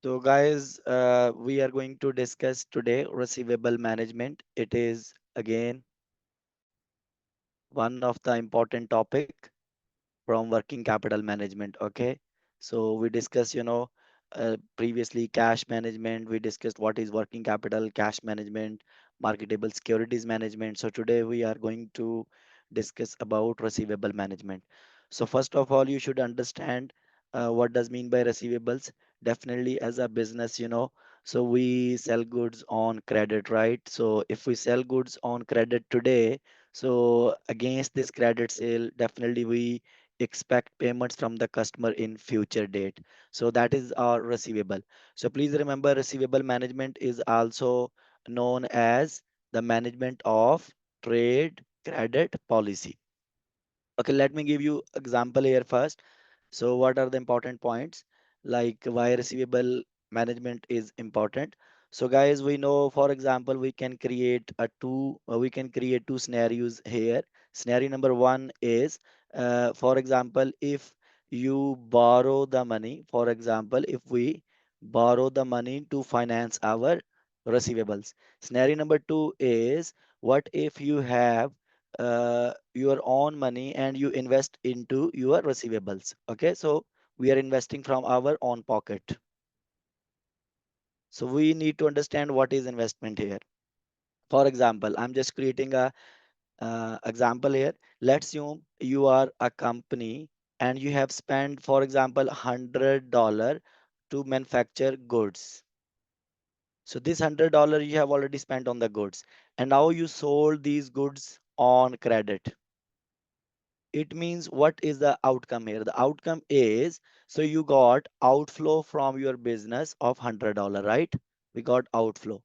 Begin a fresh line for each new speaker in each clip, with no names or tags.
So guys, we are going to discuss today receivable management. It is again one of the important topic from working capital management. Okay, so we discussed, previously cash management. We discussed what is working capital, cash management, marketable securities management. So today we are going to discuss about receivable management. So first of all, you should understand what does mean by receivables. Definitely, as a business, so we sell goods on credit, right? So if we sell goods on credit today, so against this credit sale, definitely we expect payments from the customer in future date. So that is our receivable. So please remember, receivable management is also known as the management of trade credit policy. Okay, let me give you example here first. So what are the important points, like why receivable management is important? So guys, we know, for example, we can create two scenarios here. Scenario number one is, for example, if you borrow the money, for example, if we borrow the money to finance our receivables. Scenario number two is, what if you have your own money and you invest into your receivables? Okay, so we are investing from our own pocket. So we need to understand what is investment here. For example, I'm just creating a example here. Let's assume you are a company and you have spent, for example, $100 to manufacture goods. So this $100 you have already spent on the goods, and now you sold these goods on credit. It means, what is the outcome here? The outcome is, so you got outflow from your business of $100, right? We got outflow.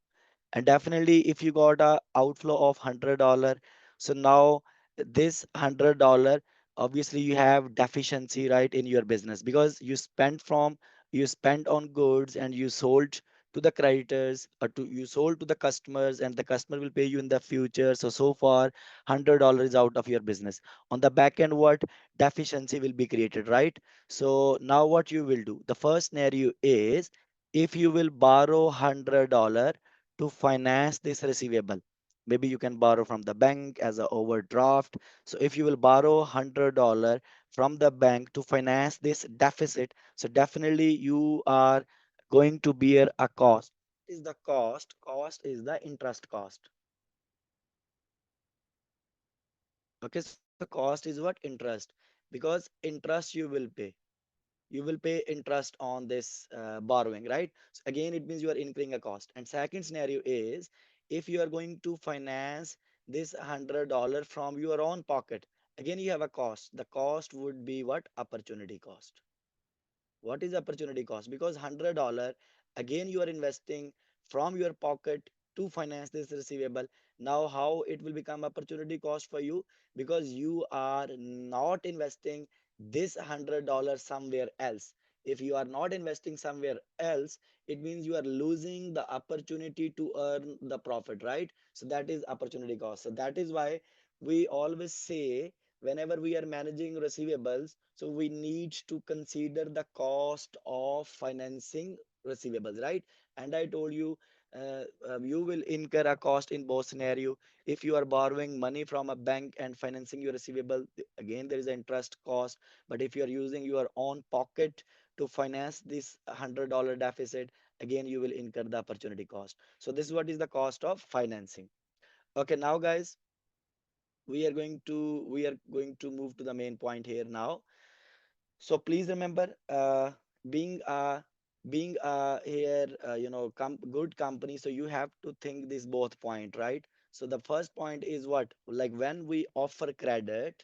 And definitely, if you got a outflow of $100, so now this $100, obviously you have deficiency, right, in your business, because you spent on goods and you sold to the creditors, or you sold to the customers, and the customer will pay you in the future. So far $100 is out of your business. On the back end, what deficiency will be created, right? So now what you will do, the first scenario is, if you will borrow $100 to finance this receivable. Maybe you can borrow from the bank as an overdraft. So if you will borrow $100 from the bank to finance this deficit, so definitely you are going to bear a cost. Is the cost? Cost is the interest cost. Okay, so cost is what? Interest. Because interest you will pay interest on this borrowing, right? So again, it means you are incurring a cost. And second scenario is, if you are going to finance this $100 from your own pocket, again you have a cost. The cost would be what? Opportunity cost. What is opportunity cost? Because $100, again you are investing from your pocket to finance this receivable. Now how it will become opportunity cost for you? Because you are not investing this $100 somewhere else. If you are not investing somewhere else, it means you are losing the opportunity to earn the profit, right? So that is opportunity cost. So that is why we always say, whenever we are managing receivables, so we need to consider the cost of financing receivables, right? And I told you, you will incur a cost in both scenario. If you are borrowing money from a bank and financing your receivable, again there is an interest cost. But if you are using your own pocket to finance this $100 deficit, again you will incur the opportunity cost. So this is what is the cost of financing. Okay, now guys, we are going to move to the main point here now. So please remember, being a here good company, so you have to think this both point, right? So the first point is what, like when we offer credit,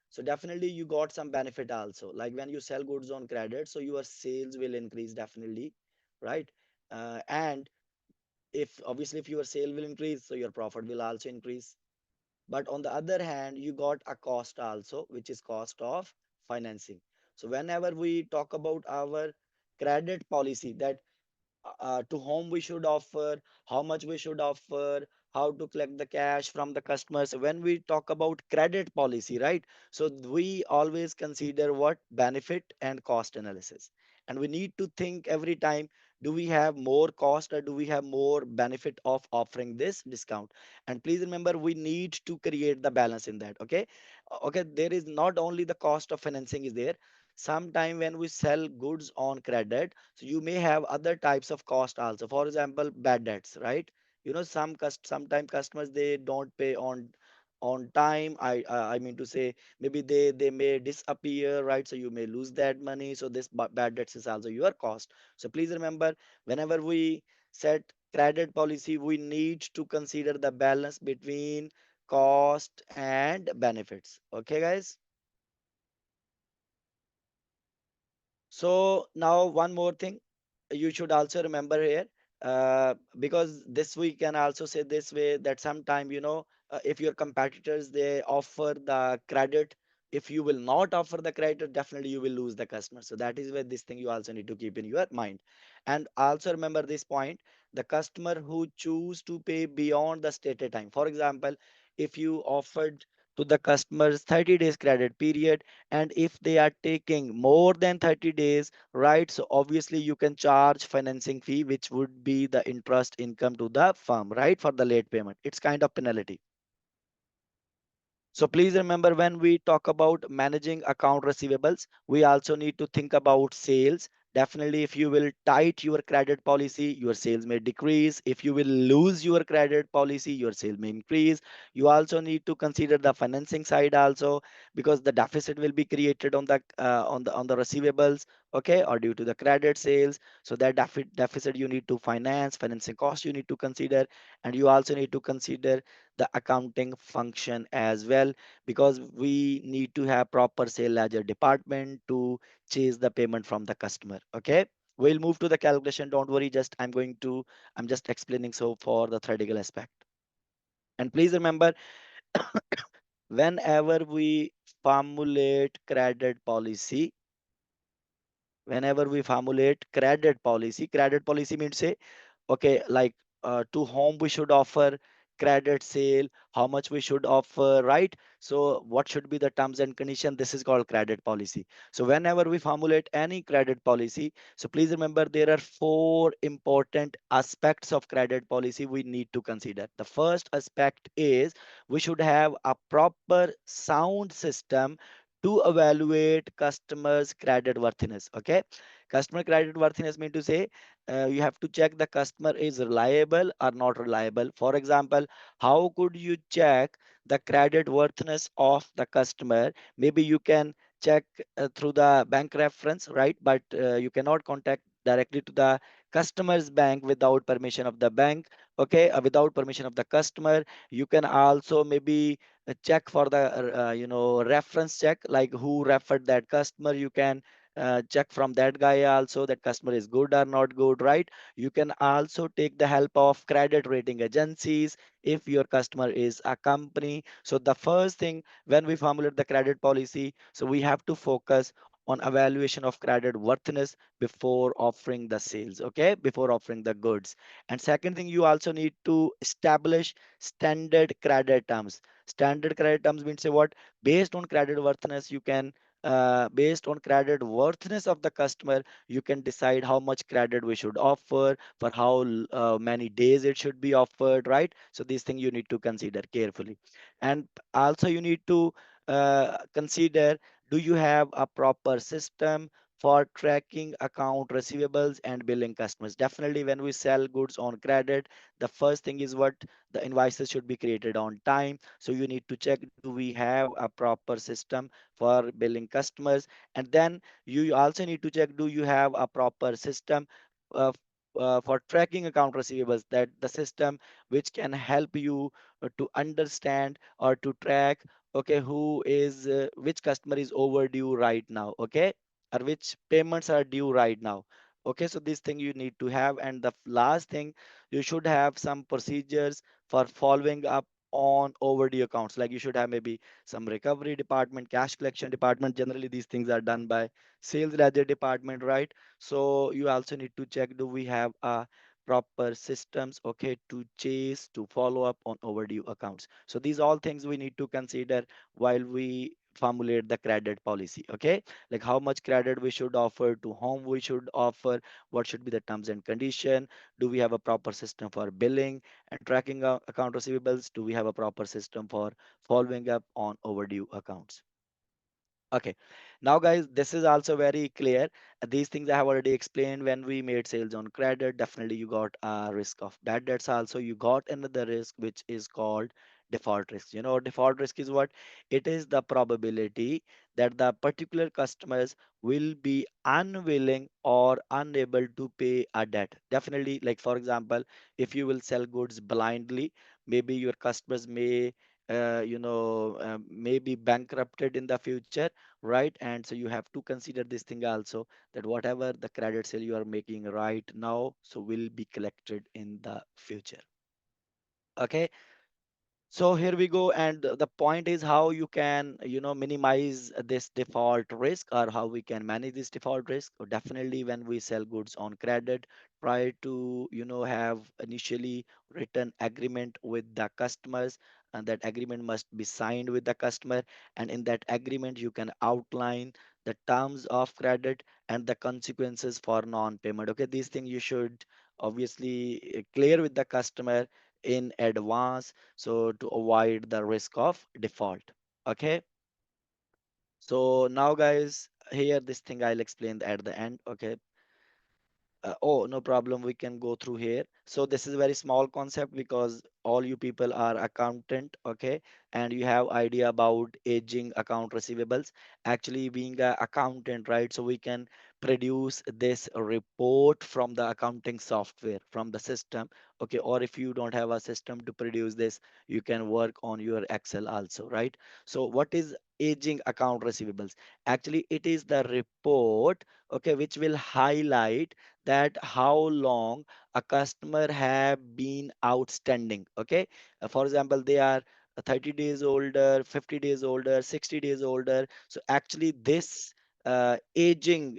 so definitely you got some benefit also, like when you sell goods on credit, so your sales will increase definitely, right? And if obviously if your sale will increase, so your profit will also increase. But on the other hand, you got a cost also, which is cost of financing. So whenever we talk about our credit policy, that to whom we should offer, how much we should offer, how to collect the cash from the customers. When we talk about credit policy, right? So we always consider what benefit and cost analysis. And we need to think every time, do we have more cost or do we have more benefit of offering this discount? And please remember, we need to create the balance in that. Okay. Okay, there is not only the cost of financing is there. Sometime when we sell goods on credit, so you may have other types of cost also. For example, bad debts, right? You know, sometimes customers, they don't pay on time. I mean to say, maybe they may disappear, right? So you may lose that money. So this bad debts is also your cost. So please remember, whenever we set credit policy, we need to consider the balance between cost and benefits. Okay, guys. So now one more thing you should also remember here, because this we can also say this way, that sometime, if your competitors, they offer the credit, if you will not offer the credit, definitely you will lose the customer. So that is where this thing you also need to keep in your mind. And also remember this point: the customer who choose to pay beyond the stated time. For example, if you offered to the customers 30 days credit period, and if they are taking more than 30 days, right, so obviously you can charge financing fee, which would be the interest income to the firm, right, for the late payment. It's kind of penalty. So please remember, when we talk about managing account receivables, we also need to think about sales. Definitely, if you will tight your credit policy, your sales may decrease. If you will lose your credit policy, your sales may increase. You also need to consider the financing side also, because the deficit will be created on the receivables, okay, or due to the credit sales. So that deficit you need to finance, financing cost you need to consider, and you also need to consider the accounting function as well, because we need to have proper sale ledger department to chase the payment from the customer. Okay, we'll move to the calculation, don't worry, just I'm just explaining so for the theoretical aspect. And please remember, whenever we formulate credit policy, credit policy means, say, okay, like, to whom we should offer credit sale, how much we should offer, right? So what should be the terms and condition, this is called credit policy. So whenever we formulate any credit policy, so please remember, there are four important aspects of credit policy we need to consider. The first aspect is, we should have a proper sound system to evaluate customers credit worthiness. Okay, customer credit worthiness mean to say, you have to check the customer is reliable or not reliable. For example, how could you check the credit worthiness of the customer? Maybe you can check through the bank reference, right? But you cannot contact directly to the customer's bank without permission of the bank. Okay, without permission of the customer. You can also maybe check for the reference check, like who referred that customer. You can check from that guy also, that customer is good or not good, right? You can also take the help of credit rating agencies if your customer is a company. So the first thing, when we formulate the credit policy, so we have to focus on evaluation of credit worthiness before offering the sales, okay, before offering the goods. And second thing, you also need to establish standard credit terms. Standard credit terms means, say, what, based on credit worthiness, you can based on credit worthiness of the customer, you can decide how much credit we should offer, for how many days it should be offered, right? So these things you need to consider carefully. And also you need to consider, do you have a proper system for tracking account receivables and billing customers? Definitely, when we sell goods on credit, the first thing is what, the invoices should be created on time. So you need to check, do we have a proper system for billing customers? And then you also need to check, do you have a proper system uh, for tracking account receivables, that the system which can help you to understand or to track, okay, who is which customer is overdue right now, okay, or which payments are due right now. Okay, so this thing you need to have. And the last thing, you should have some procedures for following up on overdue accounts. Like, you should have maybe some recovery department, cash collection department. Generally these things are done by sales ledger department, right? So you also need to check, do we have a proper systems, okay, to chase, to follow up on overdue accounts. So these all things we need to consider while we formulate the credit policy, okay, like how much credit we should offer, to whom we should offer, what should be the terms and condition, do we have a proper system for billing and tracking account receivables, do we have a proper system for following up on overdue accounts. Okay, now guys, this is also very clear. These things I have already explained. When we made sales on credit, definitely you got a risk of bad debts. Also, you got another risk which is called default risk. You know, default risk is what? It is the probability that the particular customers will be unwilling or unable to pay a debt. Definitely, like for example, if you will sell goods blindly, maybe your customers may may be bankrupted in the future, right? And so you have to consider this thing also, that whatever the credit sale you are making right now, so will be collected in the future. Okay, so here we go, and the point is how you can, minimize this default risk, or how we can manage this default risk. So definitely, when we sell goods on credit, try to, have initially written agreement with the customers, and that agreement must be signed with the customer. And in that agreement, you can outline the terms of credit and the consequences for non-payment. Okay, these things you should obviously clear with the customer in advance, so to avoid the risk of default. Okay, so now guys, here this thing I'll explain at the end. Okay, oh, no problem. We can go through here. So this is a very small concept because all you people are accountant, okay, and you have idea about aging account receivables. Actually, being a accountant, right? So we can produce this report from the accounting software, from the system, okay. Or if you don't have a system to produce this, you can work on your Excel also, right? So what is aging account receivables? Actually, it is the report, okay, which will highlight that how long a customer have been outstanding, okay. For example, they are 30 days older, 50 days older, 60 days older. So actually this aging,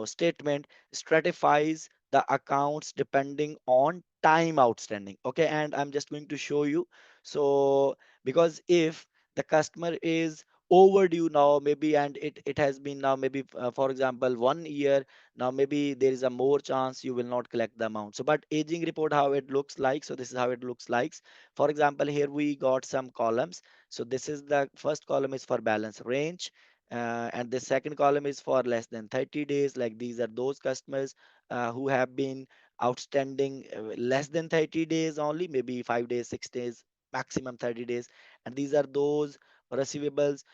statement stratifies the accounts depending on time outstanding, okay. And I'm just going to show you. So because if the customer is overdue now, maybe, and it has been now maybe, for example, 1 year now, maybe there is a more chance you will not collect the amount. So but aging report, how it looks like, so this is how it looks like. For example, here we got some columns. So this is the first column is for balance range, and the second column is for less than 30 days. Like these are those customers who have been outstanding less than 30 days only, maybe 5 days, 6 days, maximum 30 days. And these are those receivables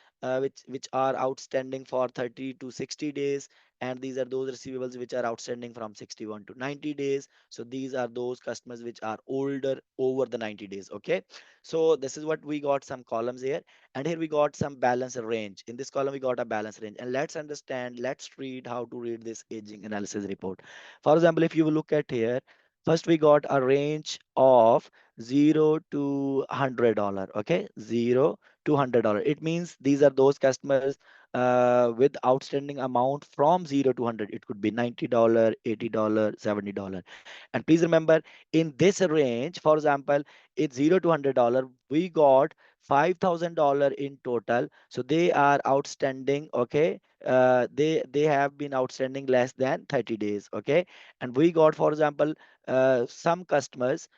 which are outstanding for 30 to 60 days. And these are those receivables which are outstanding from 61 to 90 days. So these are those customers which are older over the 90 days, okay. So this is what we got, some columns here. And here we got some balance range. In this column we got a balance range, and let's understand, let's read how to read this aging analysis report. For example, if you look at here, first we got a range of 0 to $100, okay. 0 to $100, it means these are those customers with outstanding amount from 0 to 100. It could be $90, $80, $70. And please remember, in this range, for example, it's 0 to $100, we got $5,000 in total. So they are outstanding, okay. They have been outstanding less than 30 days, okay. And we got, for example, some customers,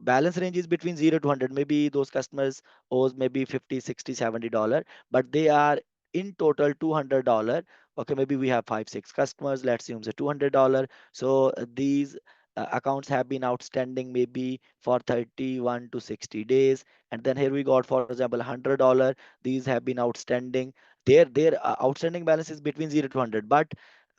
balance range is between 0 to 100. Maybe those customers owes maybe 50, 60, $70, but they are in total $200. Okay, maybe we have 5 6 customers, let's assume say $200. So these accounts have been outstanding maybe for 31 to 60 days. And then here we got, for example, $100. These have been outstanding, their outstanding balance is between 0 to 100, but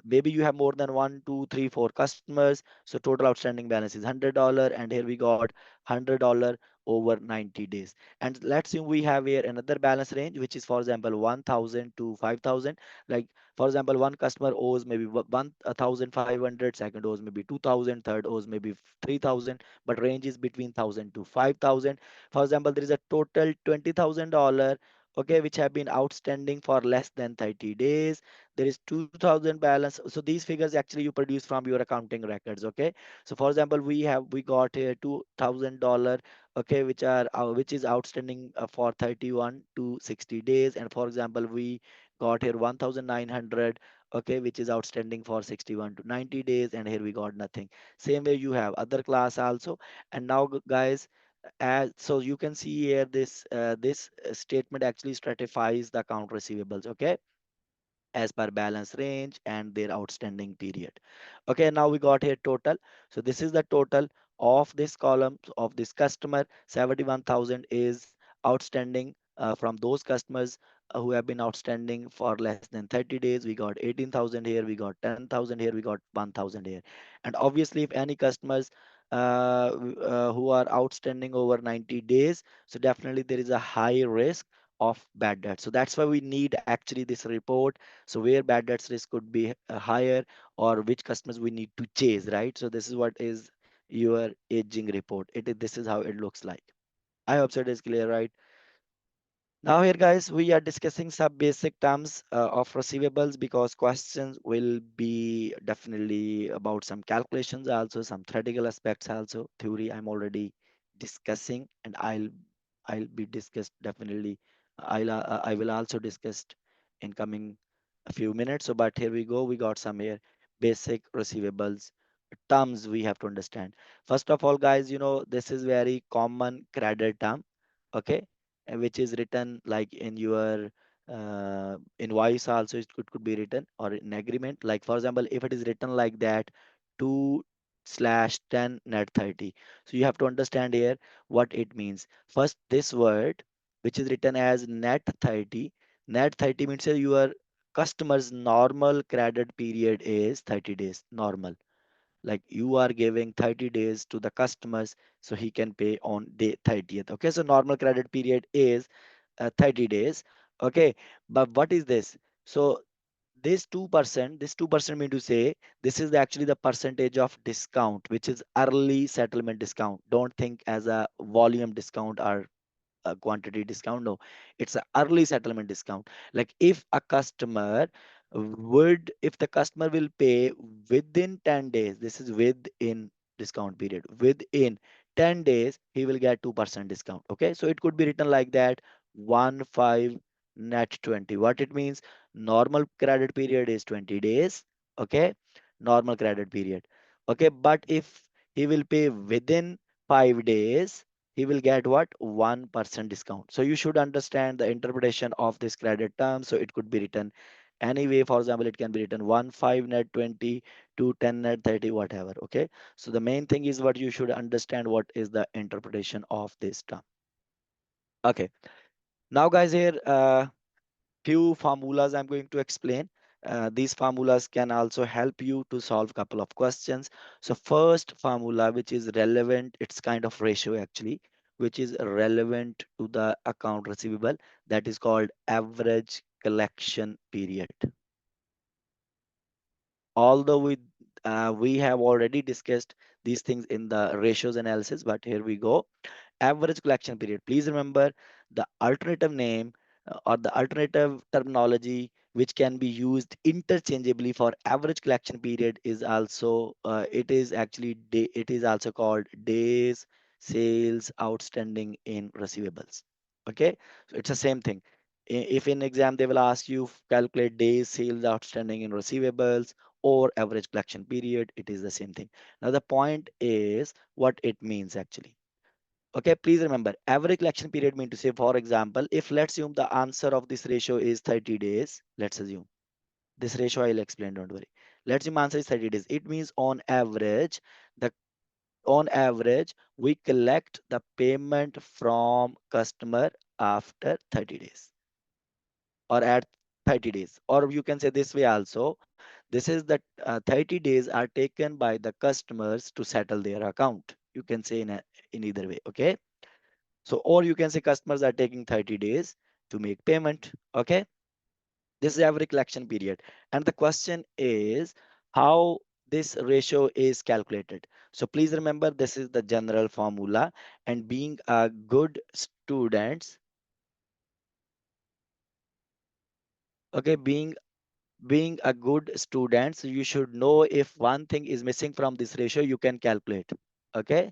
maybe you have more than one, two, three, four customers. So total outstanding balance is $100. And here we got $100 over 90 days. And let's say we have here another balance range, which is, for example, 1,000 to 5,000. Like for example, one customer owes maybe 1,500, second owes maybe 2,000, third owes maybe 3,000, but range is between 1,000 to 5,000. For example, there is a total $20,000 okay, which have been outstanding for less than 30 days. There is 2000 balance. So these figures actually you produce from your accounting records, okay. So for example, we got here $2000, okay, which is outstanding for 31 to 60 days. And for example, we got here 1900, okay, which is outstanding for 61 to 90 days, and here we got nothing. Same way you have other class also. And now guys, as so you can see here, this statement actually stratifies the account receivables, okay, as per balance range and their outstanding period. Okay, now we got here total. So this is the total of this column of this customer. 71,000 is outstanding from those customers who have been outstanding for less than 30 days. We got 18,000 here, we got 10,000 here, we got 1,000 here. And obviously, if any customers who are outstanding over 90 days, so definitely there is a high risk of bad debt. So that's why we need actually this report, so where bad debts risk could be higher, or which customers we need to chase, right? So this is what is your aging report. This is how it looks like. I hope so it is clear, right? Now here guys, we are discussing some basic terms of receivables, because questions will be definitely about some calculations, also some theoretical aspects, also theory I'm already discussing, and I'll be discussed definitely. I will also discuss in coming a few minutes. So but here we go, we got some here basic receivables terms we have to understand. First of all guys, this is very common credit term, okay, which is written like in your invoice also. It could be written or in agreement. Like for example, if it is written like that, 2/10 net 30. So you have to understand here what it means. First, this word which is written as net 30. Net 30 means your customer's normal credit period is 30 days normal. Like you are giving 30 days to the customers so he can pay on day 30th. Okay, so normal credit period is 30 days. Okay, but what is this? So this 2% mean to say this is actually the percentage of discount, which is early settlement discount. Don't think as a volume discount or a quantity discount. No, it's an early settlement discount. Like if the customer will pay within 10 days, this is within discount period, within 10 days he will get 2% discount. Okay, so it could be written like that: 1/5 net 20. What it means? Normal credit period is 20 days. Okay, normal credit period. Okay, but if he will pay within 5 days, he will get what? 1% discount. So you should understand the interpretation of this credit term. So it could be written anyway. For example, it can be written 1/5 net 20 to 10 net 30, whatever. Okay, so the main thing is what you should understand, what is the interpretation of this term. Okay, now guys, here few formulas I'm going to explain. These formulas can also help you to solve couple of questions. So first formula, which is relevant, it's kind of ratio actually, which is relevant to the account receivable, that is called average collection period. Although we have already discussed these things in the ratios analysis, but here we go. Average collection period. Please remember the alternative name or the alternative terminology which can be used interchangeably for average collection period is also it is also called days sales outstanding in receivables. Okay, so it's the same thing. If in exam they will ask you calculate days sales outstanding in receivables or average collection period, it is the same thing. Now the point is what it means actually. Okay, please remember average collection period mean to say, for example, if let's assume the answer of this ratio is 30 days, let's assume this ratio I'll explain, don't worry. Let's assume answer is 30 days. It means the on average we collect the payment from customer after 30 days or at 30 days. Or you can say this way also, this is that 30 days are taken by the customers to settle their account. You can say in either way. Okay, so or you can say customers are taking 30 days to make payment. Okay, this is average collection period. And the question is how this ratio is calculated. So please remember this is the general formula, and being a good students, Okay, being a good student, so you should know if one thing is missing from this ratio, you can calculate. Okay.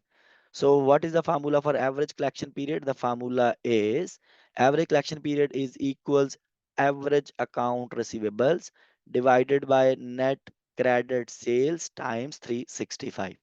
So what is the formula for average collection period? The formula is average collection period is equals average account receivables divided by net credit sales times 365.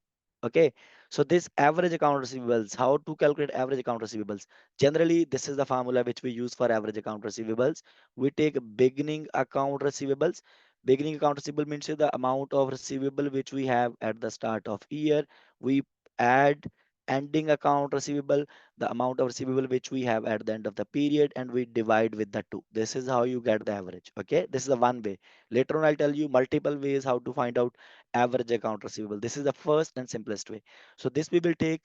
Okay. So this average account receivables, how to calculate average account receivables? Generally, this is the formula which we use for average account receivables. We take beginning account receivables. Beginning account receivable means the amount of receivable which we have at the start of year. We add ending account receivable, the amount of receivable which we have at the end of the period, and we divide with the two. This is how you get the average. Okay, this is the one way. Later on I'll tell you multiple ways how to find out average account receivable. This is the first and simplest way. So this we will take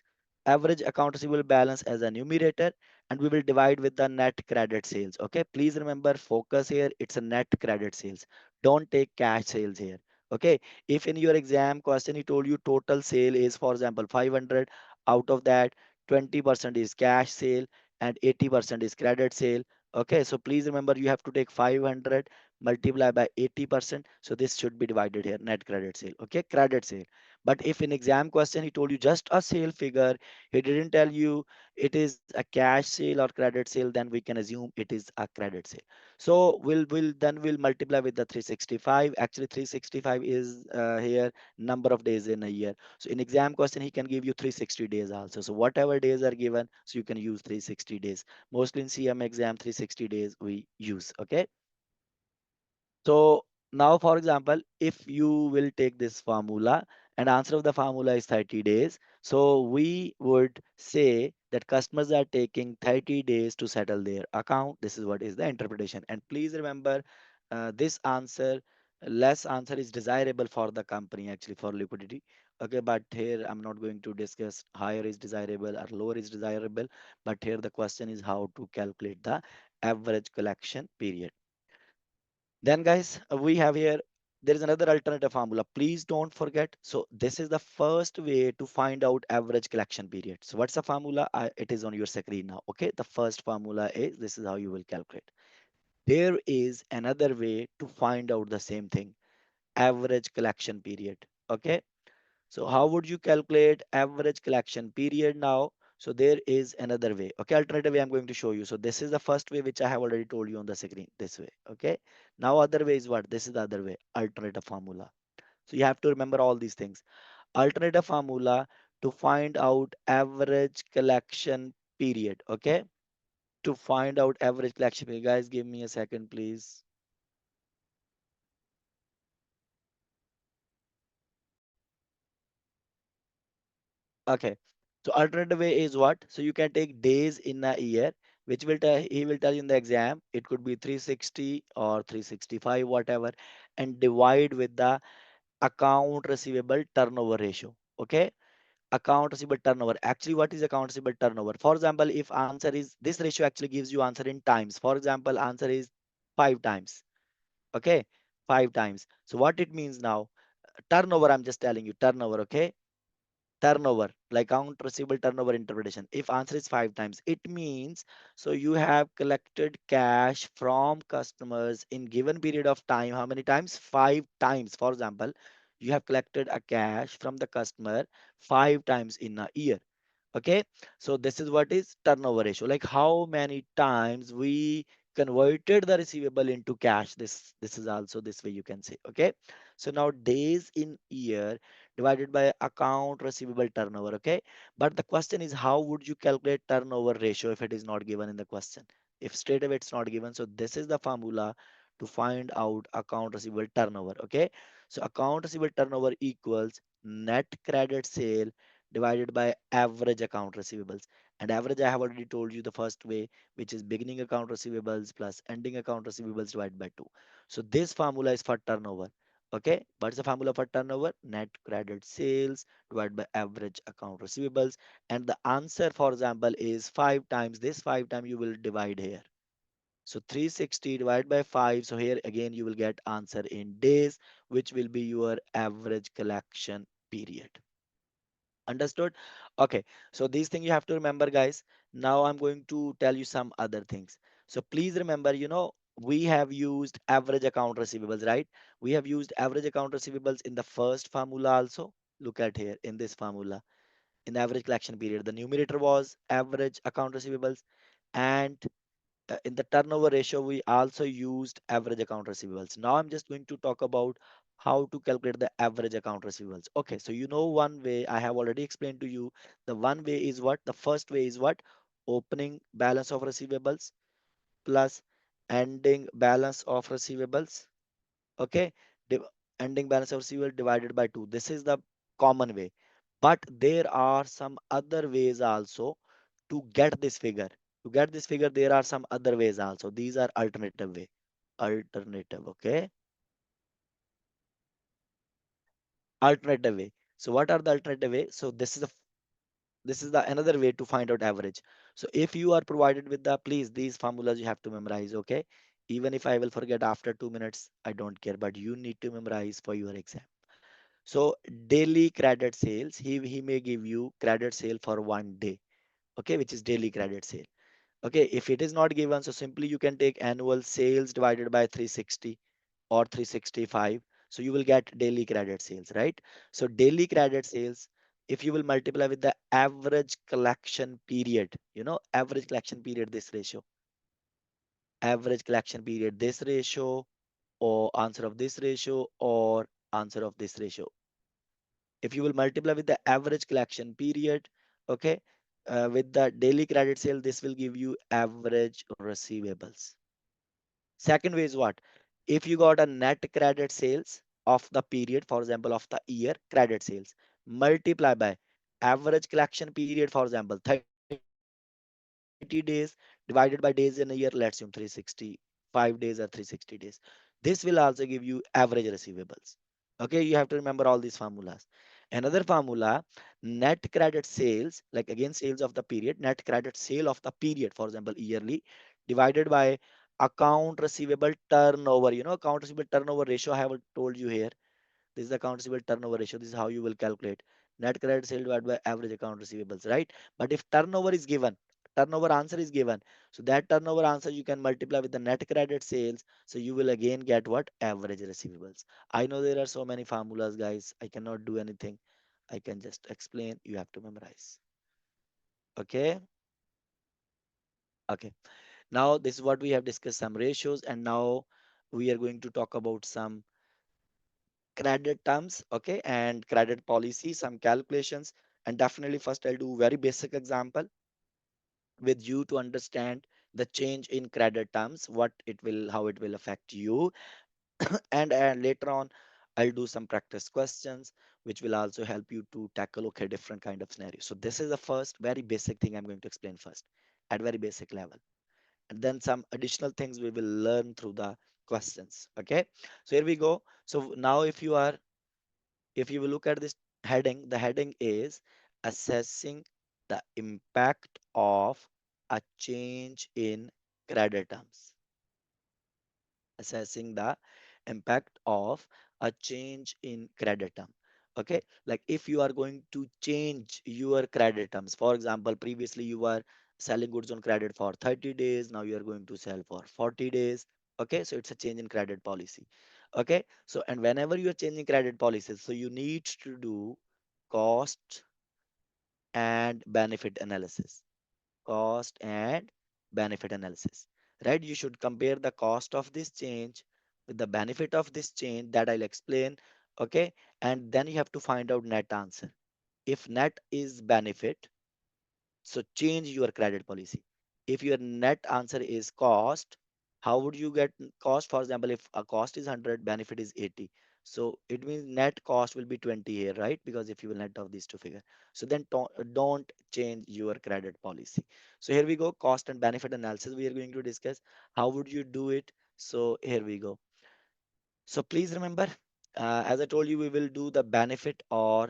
average account receivable balance as a numerator, and we will divide with the net credit sales. Okay, please remember, focus here, it's a net credit sales. Don't take cash sales here. Okay, if in your exam question he told you total sale is, for example, 500, out of that 20% is cash sale and 80% is credit sale. Okay, so please remember, you have to take 500 multiply by 80%, so this should be divided here, net credit sale. Okay, credit sale. But if in exam question he told you just a sale figure, he didn't tell you it is a cash sale or credit sale, then we can assume it is a credit sale. So we'll multiply with the 365. Actually 365 is here number of days in a year. So in exam question, he can give you 360 days also. So whatever days are given, so you can use 360 days. Mostly in CM exam, 360 days we use. Okay. So now, for example, if you will take this formula and answer of the formula is 30 days, so we would say that customers are taking 30 days to settle their account. This is what is the interpretation. And please remember, this answer, less answer is desirable for the company actually for liquidity. Okay, but here I'm not going to discuss higher is desirable or lower is desirable, but here the question is how to calculate the average collection period. Then guys, we have here, there is another alternative formula. Please don't forget. So this is the first way to find out average collection period. So what's the formula? It is on your screen now. Okay, the first formula is, this is how you will calculate. There is another way to find out the same thing, average collection period. Okay, so how would you calculate average collection period now? So there is another way. Okay, alternative way I'm going to show you. So this is the first way which I have already told you on the screen. This way. Okay. Now other way is what? This is the other way. Alternative formula. So you have to remember all these things. Alternative formula to find out average collection period. Okay. To find out average collection period. Guys, give me a second, please. Okay. So alternative way is what? So you can take days in a year, which will tell, he will tell you in the exam. It could be 360 or 365, whatever, and divide with the account receivable turnover ratio. Okay. Account receivable turnover. Actually, what is account receivable turnover? For example, if answer is, this ratio actually gives you answer in times. For example, answer is 5 times. Okay. 5 times. So what it means now? Turnover, I'm just telling you turnover. Okay, turnover, like account receivable turnover interpretation. If answer is 5 times, it means so you have collected cash from customers in given period of time. How many times? 5 times. For example, you have collected a cash from the customer 5 times in a year. Okay, so this is what is turnover ratio, like how many times we converted the receivable into cash. This is also this way you can say. Okay, so now days in year divided by account receivable turnover. Okay, but the question is how would you calculate turnover ratio if it is not given in the question, if straight away it's not given. So this is the formula to find out account receivable turnover. Okay, so account receivable turnover equals net credit sale divided by average account receivables. And average, I have already told you the first way, which is beginning account receivables plus ending account receivables divided by 2. So this formula is for turnover. Okay, what's the formula for turnover? Net credit sales divided by average account receivables. And the answer, for example, is 5 times. This 5 times you will divide here. So 360 divided by 5. So here again you will get answer in days, which will be your average collection period. Understood? Okay, so these things you have to remember, guys. Now I'm going to tell you some other things. So please remember, we have used average account receivables, right? We have used average account receivables in the first formula also. Look at here in this formula. In the average collection period, the numerator was average account receivables, and in the turnover ratio, we also used average account receivables. Now I'm just going to talk about how to calculate the average account receivables. Okay, so you know one way I have already explained to you. The one way is what? The first way is what? Opening balance of receivables plus ending balance of receivables. Okay, Div- ending balance of receivable divided by 2. This is the common way. But there are some other ways also to get this figure. To get this figure, there are some other ways also. These are alternative way. Alternative, okay? Alternative way. So what are the alternative way? So this is the another way to find out average. So if you are provided with the, please, these formulas you have to memorize, okay? Even if I will forget after 2 minutes, I don't care, but you need to memorize for your exam. So daily credit sales, he may give you credit sale for 1 day, okay, which is daily credit sale. Okay, if it is not given, so simply you can take annual sales divided by 360 or 365. So you will get daily credit sales, right? So daily credit sales, if you will multiply with the average collection period, average collection period, this ratio, average collection period, this ratio, or answer of this ratio, or answer of this ratio. If you will multiply with the average collection period, okay, with the daily credit sale, this will give you average receivables. Second way is what? If you got a net credit sales of the period, for example, of the year credit sales, multiply by average collection period, for example, 30 days divided by days in a year, let's assume 365 days or 360 days. This will also give you average receivables. Okay, you have to remember all these formulas. Another formula, net credit sales, like again sales of the period, net credit sale of the period, for example, yearly, divided by account receivable turnover. Account receivable turnover ratio I have told you here. This is the account receivable turnover ratio. This is how you will calculate net credit sale divided by average account receivables, right? But if turnover is given, turnover answer is given, so that turnover answer you can multiply with the net credit sales. So you will again get what? Average receivables. I know there are so many formulas, guys. I cannot do anything. I can just explain. You have to memorize. Okay. Okay. Now this is what we have discussed, some ratios, and now we are going to talk about some credit terms, okay, and credit policy, some calculations. And definitely first I'll do very basic example with you to understand the change in credit terms, what it will, how it will affect you. And later on I'll do some practice questions which will also help you to tackle, okay, different kind of scenarios. So this is the first very basic thing I'm going to explain first at very basic level, and then some additional things we will learn through the questions. Okay, so here we go. So now if you will look at this heading, the heading is assessing the impact of a change in credit terms. Assessing the impact of a change in credit term. Okay, like if you are going to change your credit terms, for example, previously you were selling goods on credit for 30 days, now you are going to sell for 40 days. Okay, so it's a change in credit policy. Okay, so and whenever you are changing credit policies, so you need to do cost and benefit analysis. Cost and benefit analysis, right? You should compare the cost of this change with the benefit of this change that I'll explain. Okay, and then you have to find out net answer. If net is benefit, so change your credit policy. If your net answer is cost, how would you get cost? For example, if a cost is 100, benefit is 80. So it means net cost will be 20 here, right? Because if you will net off these two figures. So then don't change your credit policy. So here we go. Cost and benefit analysis we are going to discuss. How would you do it? So here we go. So please remember, as I told you, we will do the benefit or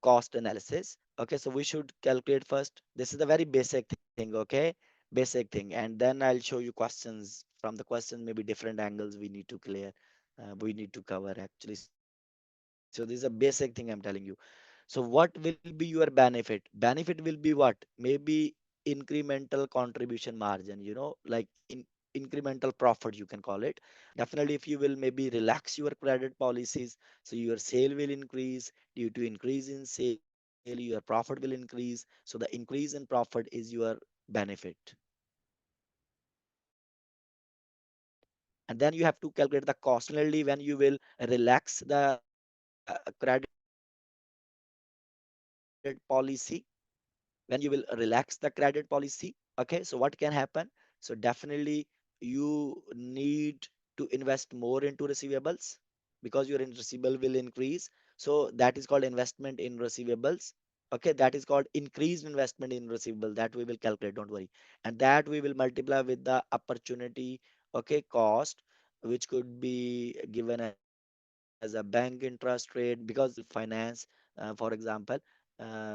cost analysis. Okay, so we should calculate first. This is a very basic thing, okay? Basic thing. And then I'll show you questions. From the questions, maybe different angles we need to clear. We need to cover actually. So this is a basic thing I'm telling you. So what will be your benefit? Benefit will be what? Maybe incremental contribution margin, like in incremental profit, you can call it. Definitely, if you will maybe relax your credit policies, so your sale will increase. Due to increase in sale, your profit will increase. So the increase in profit is your benefit. And then you have to calculate the cost. Similarly, when you will relax the credit policy, when you will relax the credit policy, okay, so what can happen? So definitely you need to invest more into receivables because your receivable will increase. So that is called investment in receivables. Okay, that is called increased investment in receivable, that we will calculate, don't worry. And that we will multiply with the opportunity, okay, cost, which could be given as a bank interest rate, because finance, for example,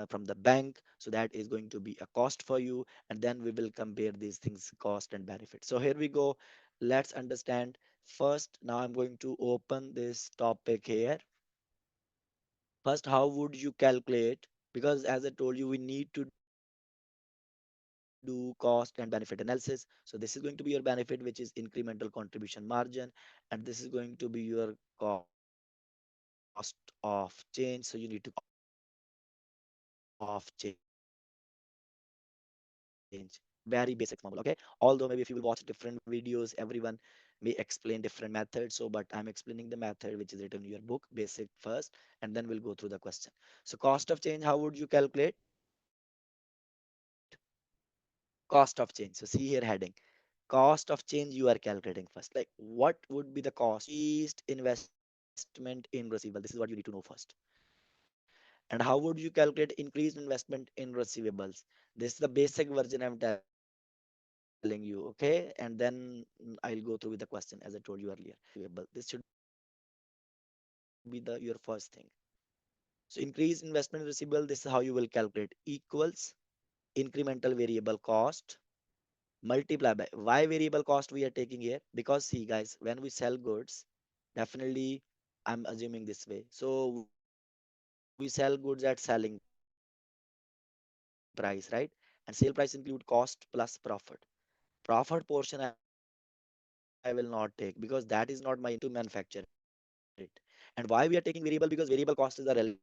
from the bank. So that is going to be a cost for you, and then we will compare these things, cost and benefit. So here we go. Let's understand. First, now I'm going to open this topic here. First, how would you calculate? Because as I told you, we need to do cost and benefit analysis. So this is going to be your benefit, which is incremental contribution margin, and this is going to be your cost of change. So you need to calculate cost of change. Very basic formula, okay? Although maybe if you will watch different videos, everyone may explain different methods. So but I'm explaining the method which is written in your book, basic first, and then we'll go through the question. So cost of change, how would you calculate? Cost of change, so see here heading, cost of change you are calculating first. Like what would be the cost of increased investment in receivable? This is what you need to know first. And how would you calculate increased investment in receivables? This is the basic version I'm telling you, okay? And then I'll go through with the question. As I told you earlier, increased investment in receivable. This should be the your first thing. So increased investment in receivable, this is how you will calculate. Equals incremental variable cost multiply by, why variable cost we are taking here? Because see guys, when we sell goods, definitely I'm assuming this way. So we sell goods at selling price, right? And sale price include cost plus profit. Profit portion I will not take because that is not my input manufacture it. And why we are taking variable cost? Because variable cost is the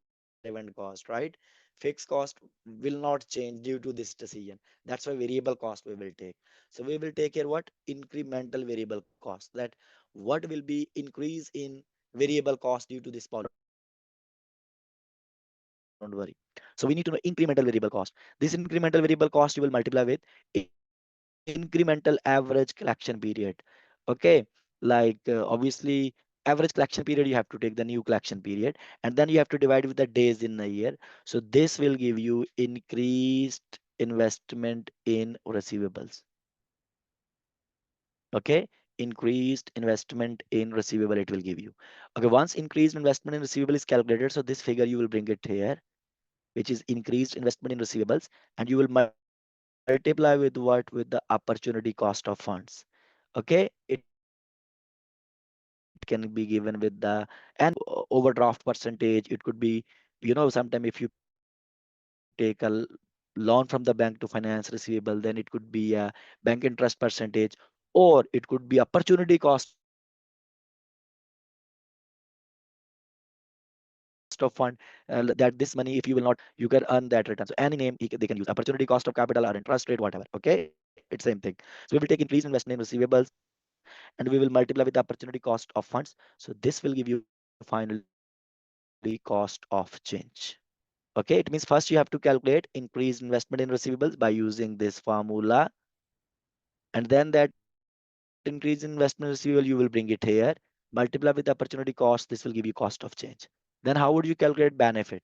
relevant cost, right? Fixed cost will not change due to this decision. That's why variable cost we will take. So we will take increased investment in receivables. And we will multiply with the opportunity cost of funds. Okay, incremental variable cost. That what will be increase in variable cost due to this policy. Don't worry. So we need to know incremental variable cost. This incremental variable cost you will multiply with incremental average collection period. Okay, like obviously average collection period, you have to take the new collection period, and then you have to divide with the days in a year. So this will give you increased investment in receivables. Okay, increased investment in receivable it will give you. Okay, once increased investment in receivable is calculated, so this figure you will bring it here, which is increased investment in receivables, and you will multiply with what? With the opportunity cost of funds. Okay, it can be given with the, and you can take overdraft percentage. It could be, sometime if you take a loan from the bank to finance receivable, then it could be a bank interest percentage, or it could be opportunity cost of fund. That this money if you will not, you can earn that return. So any name they can use opportunity cost of capital or interest rate, whatever. Okay, it's same thing. So we will take increased investment in receivables, and we will multiply with the opportunity cost of funds. So this will give you finally cost of change. Okay, it means first you have to calculate increased investment in receivables, okay? It means first you have to calculate increased investment in receivables by using this formula, and then that increased investment in receivable you will bring it here, multiply with the opportunity cost. This will give you cost of change. Then how would you calculate benefit?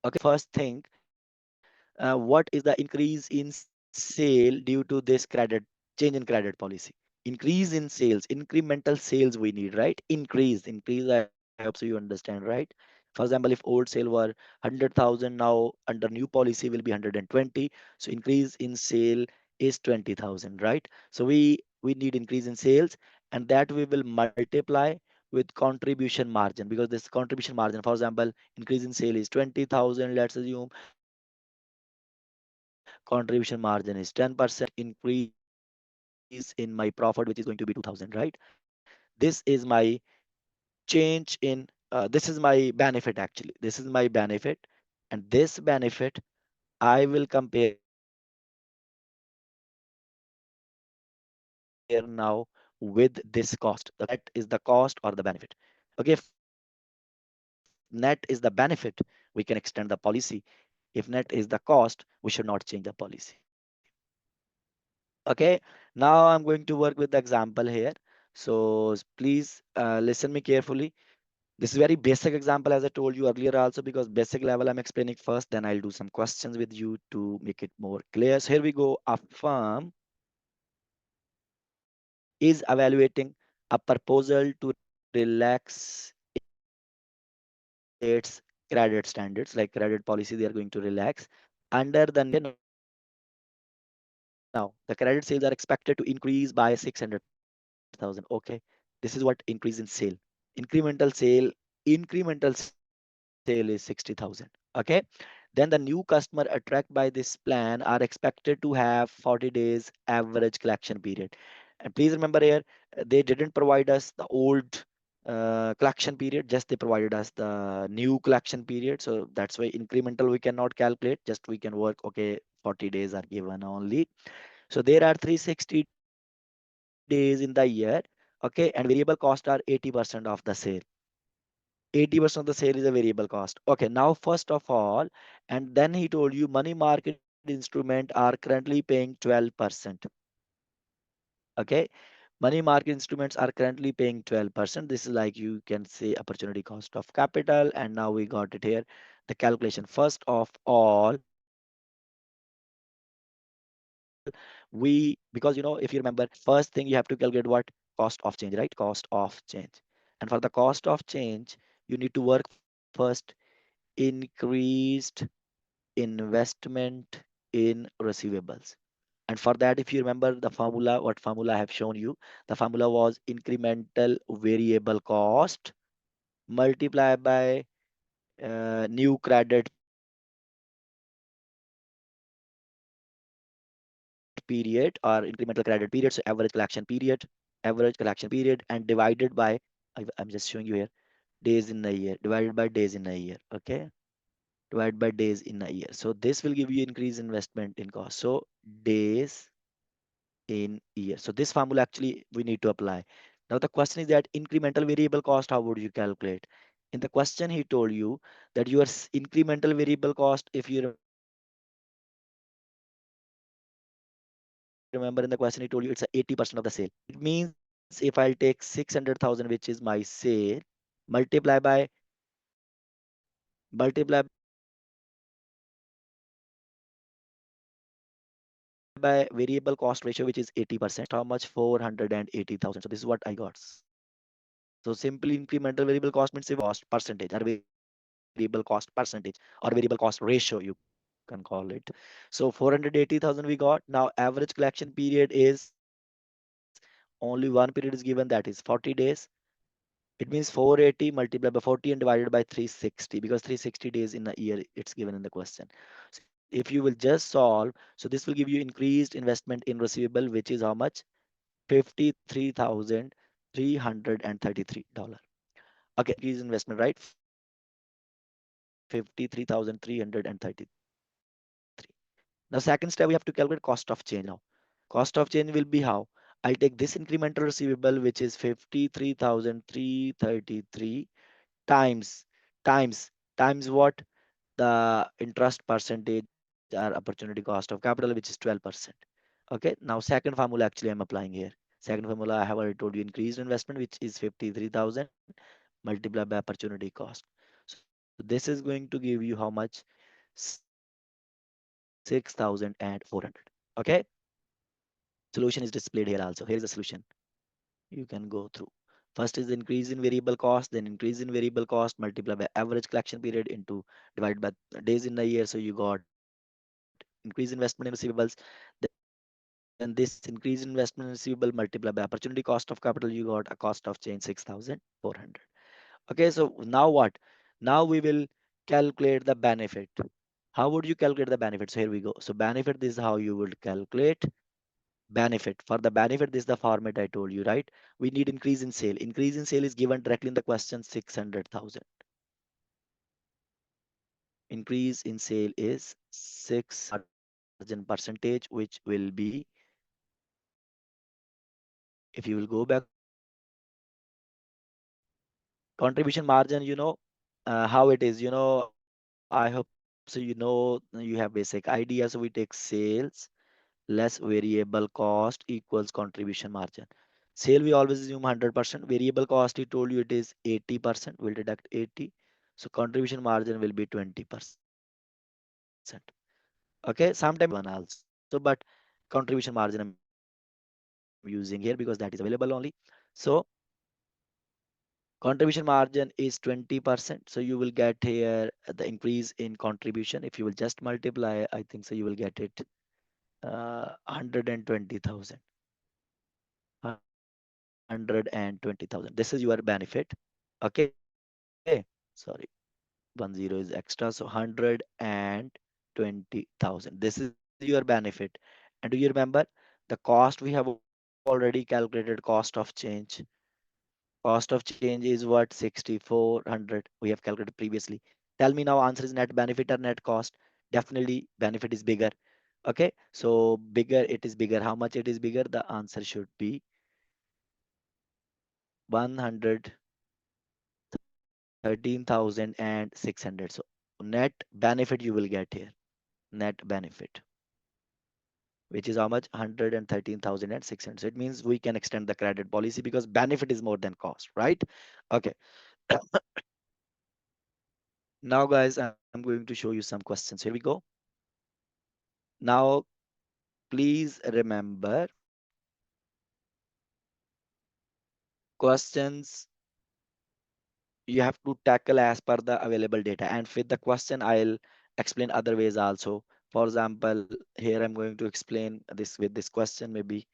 Okay, first thing, what is the increase in sale due to this credit change in credit policy? Increase in sales, incremental sales we need, right? Increase, I hope so you understand, right? For example, if old sale were 100,000, now under new policy will be 120. So increase in sale is 20,000, right? So we need increase in sales, and that we will multiply with contribution margin, because this contribution margin, for example, increase in sale is 20,000, let's assume. Contribution margin will be 20%. contribution margin is 10%, increase in my profit, which is going to be 2000, right? This is my change in, this is my benefit actually. This is my benefit. And this benefit, I will compare now with this cost. The net is the cost or the benefit. Okay, if net is the cost, we can extend the policy. If net is the benefit, we can extend the policy. If net is the cost, we should not change the policy. Okay, now I'm going to work with the example here. So please listen me carefully. This is very basic example as I told you earlier also, because basic level I'm explaining first, then I'll do some questions with you to make it more clear. So here we go. A firm is evaluating a proposal to relax its credit standards, like credit policy they are going to relax under the new norms. Okay, now the credit sales are expected to increase by 600,000. Okay, this is what increase in sale. Incremental sale is 60,000. Okay, then the new customer attract by this plan are expected to have 40 days average collection period. And please remember here, they didn't provide us the old collection period, just they provided us the new collection period. So that's why incremental we cannot calculate, just we can work, okay, 40 days are given only. So there are 360 days in the year. Okay, and variable cost are 80% of the sale. 80% of the sale is a variable cost. Okay, now first of all, and then he told you money market instrument are currently paying 12%. Okay, money market instruments are currently paying 12%. This is like you can say opportunity cost of capital. And now we got it here. The calculation. First of all, we, because if you remember, first thing you have to calculate what? Cost of change, right? Cost of change. And for the cost of change, you need to work first increased investment in receivables. And for that, if you remember the formula, what formula I have shown you, the formula was incremental variable cost multiplied by new credit period or incremental credit period. So average collection period, and divided by, I'm just showing you here, days in a year, divided by days in a year. Okay, divided by days in a year. So this will give you increased investment in cost. So days in year. So this formula actually we need to apply. Now the question is that incremental variable cost, how would you calculate? In the question he told you that your incremental variable cost, if you remember in the question he told you it's a 80% of the sale. It means if I'll take 600,000, which is my sale, multiply by multiply by variable cost ratio, which is 80%. Okay, so this will give you increased investment in cost. How much? 480,000. So this is what I got. So simply incremental variable cost means a variable cost percentage or variable cost percentage or variable cost ratio, you can call it. So 480,000 we got. Now average collection period is only one period is given, that is 40 days. It means 480 multiplied by 40 and divided by 360, because 360 days in a year it's given in the question. So if you will just solve, so this will give you increased investment in receivable, which is how much? 53,333 dollar. Okay, this is the increased investment, right? 53,333. Now second step we have to calculate cost of change now. Cost of change will be how? I'll take this incremental receivable, which is 53,333 times times what? The interest percentage or opportunity cost of capital, which is 12%. Okay, now second formula actually I'm applying here. Second formula I have already told you, increased investment, which is 53,000 multiplied by opportunity cost. So this is going to give you how much? 6,400. Okay, solution is displayed here also. Here is the solution. You can go through. First is the increase in variable cost, then increase in variable cost multiplied by average collection period into divided by days in a year. So you got increased investment in receivables. Then this increased investment in receivable multiplied by opportunity cost of capital, you got a cost of change 6,400. Okay, so now what? Now we will calculate the benefit. How would you calculate the benefit? So here we go. So benefit, this is how you would calculate benefit. For the benefit, this is the format I told you, right? We need increase in sale. Increase in sale is given directly in the question, 600,000. Increase in sale is 6 margin percentage, which will be, if you will go back to the contribution margin, how it is, I hope so, you have basic idea. So we take sales less variable cost equals contribution margin. Sale we always assume 100%. Variable cost, he told you it is 80%. We'll deduct 80. So contribution margin will be 20%. Okay, sometimes we use 21 also, but contribution margin I'm using here because that is available only. So contribution margin is 20%. So you will get here the increase in contribution. If you will just multiply, I think so you will get it 120,000. 120,000. This is your benefit. Okay. Sorry. 10 is extra. So 120,000. This is your benefit. And do you remember the cost? We have already calculated cost of change. Cost of change is what? 6,400. We have calculated previously. Tell me now, answer is net benefit or net cost? Definitely benefit is bigger. Okay. So bigger, it is bigger. How much it is bigger? The answer should be 113,600. So net benefit you will get here. Net benefit, which is how much? 113,600. So it means we can extend the credit policy because benefit is more than cost, right? Okay. Now, guys, I'm going to show you some questions. Here we go. Now, please remember questions you have to tackle as per the available data. And with the question, I'll explain other ways also. For example, here I'm going to explain this with this question, maybe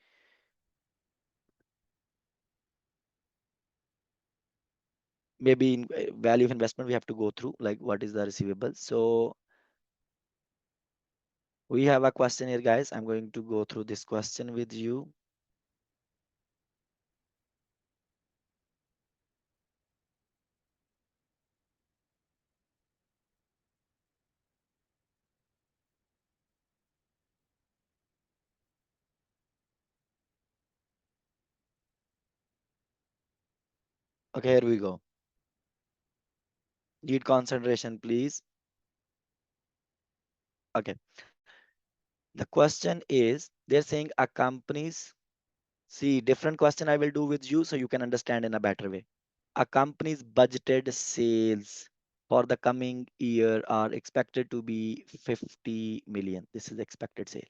in value of investment, we have to go through like what is the receivable. So we have a question here, guys. I'm going to go through this question with you. Okay, here we go. Need concentration, please. Okay. The question is, they're saying a company's, see, different question I will do with you so you can understand in a better way. A company's budgeted sales for the coming year are expected to be 50 million. This is expected sale,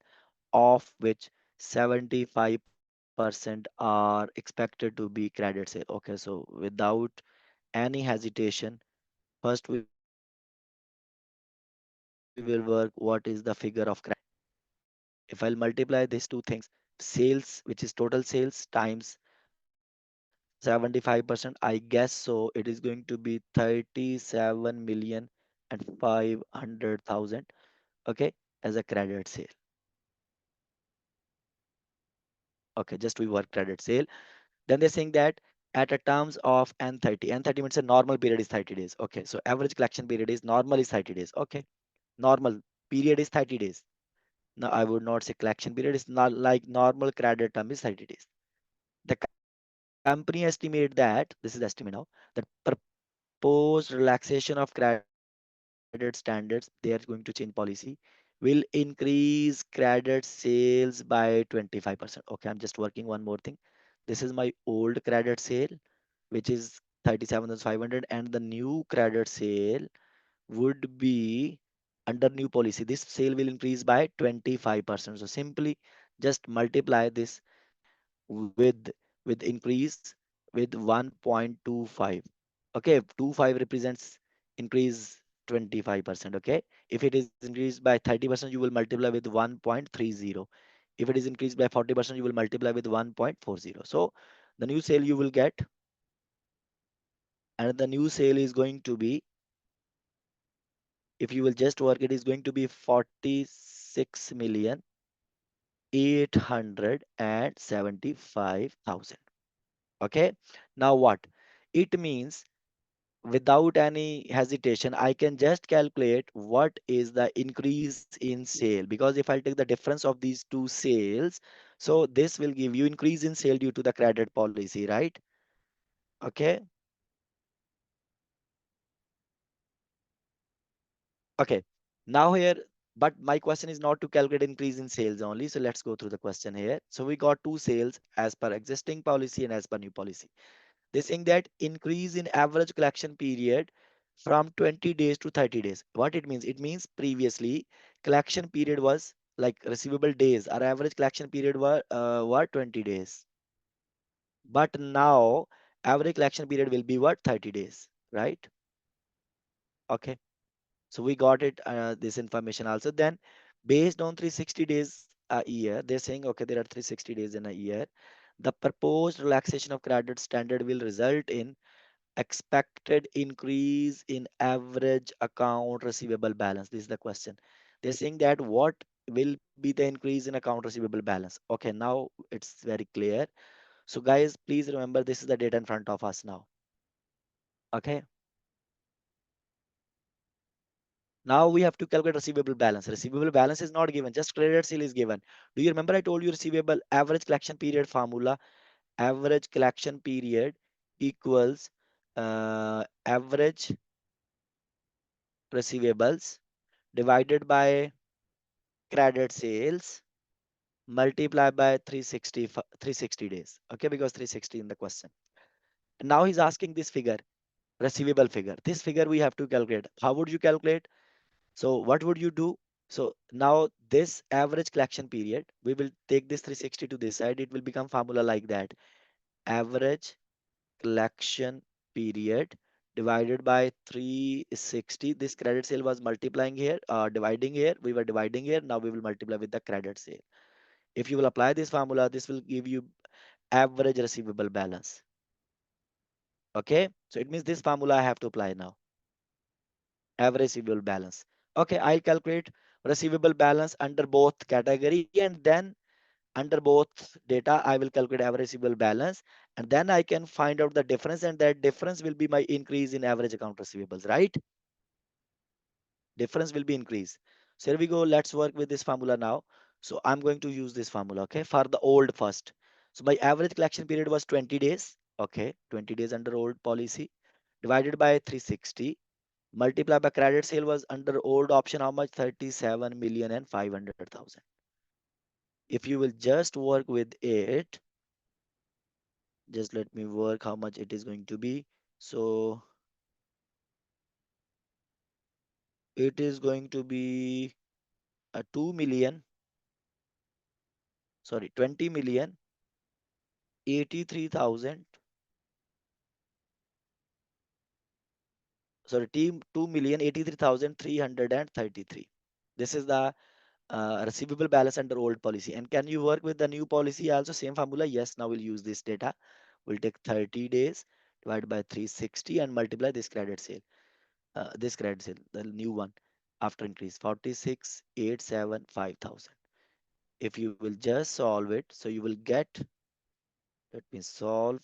of which 75% are expected to be credit sale. Okay, so without any hesitation, first we will work what is the figure of credit. If I'll multiply these two things, sales, which is total sales, times 75%, I guess so it is going to be 37,500,000. Okay, as a credit sale. Okay, just we work credit sale. Then they're saying that at a terms of N30. N30 means a normal period is 30 days. Okay, so average collection period is normal is 30 days. Okay, normal period is 30 days. Now I would not say collection period is not like normal credit term is 30 days. The company estimate that, this is estimate now, that proposed relaxation of credit standards, they are going to change policy, will increase credit sales by 25%. Okay, I'm just working one more thing. This is my old credit sale, which is 37,500, and the new credit sale would be under new policy. This sale will increase by 25%. So simply just multiply this with increase with 1.25. Okay, 25 represents increase 25%. Okay, if it is increased by 30%, you will multiply with 1.30. If it is increased by 40%, you will multiply with 1.40. So the new sale you will get, and the new sale is going to be If you will just work, it is going to be 46,875,000. Okay. Now what? It means without any hesitation, I can just calculate what is the increase in sale, because if I'll take the difference of these two sales, so this will give you increase in sale due to the credit policy, right? Okay. Okay. Now here, but my question is not to calculate increase in sales only. So let's go through the question here. So we got two sales as per existing policy and as per new policy. They're saying that increase in average collection period from 20 days to 30 days. What it means? It means previously collection period was like receivable days. Our average collection period were 20 days. But now average collection period will be what? 30 days, right? Okay. So we got it, this information also. Then based on 360 days a year, they're saying, okay, there are 360 days in a year. The proposed relaxation of credit standard will result in expected increase in average account receivable balance. This is the question. They're saying that what will be the increase in account receivable balance. Okay, now it's very clear. So guys, please remember this is the data in front of us now. Okay. Now we have to calculate receivable balance. Receivable balance is not given, just credit sale is given. Do you remember I told you receivable average collection period formula? Average collection period equals average receivables divided by credit sales multiplied by 360 days. Okay, because 360 in the question. Now he's asking this figure, receivable figure. This figure we have to calculate. How would you calculate? So what would you do? So now this average collection period, we will take this 360 to this side. It will become formula like that. Average collection period divided by 360. This credit sale was multiplying here, dividing here. We were dividing here. Now we will multiply with the credit sale. If you will apply this formula, this will give you average receivable balance. Okay. So it means this formula I have to apply now. Average receivable balance. Okay. I'll calculate receivable balance under both category, and then under both data, I will calculate average receivable balance, and then I can find out the difference, and that difference will be my increase in average account receivables, right? Difference will be increased. So here we go. Let's work with this formula now. So I'm going to use this formula, okay, for the old first. So my average collection period was 20 days. Okay, 20 days under old policy divided by 360 multiplied by credit sale was under old option how much? 37 million and 500,000. If you will just work with it, just let me work how much it is going to be. So it is going to be a 2 million, sorry, 20 million 83,000, sorry, team 2,083,333. This is the receivable balance under old policy. And can you work with the new policy also? Same formula? Yes, now we'll use this data. We'll take 30 days divided by 360 and multiply this credit sale, the new one after increase 46,875,000. If you will just solve it, so you will get, let me solve,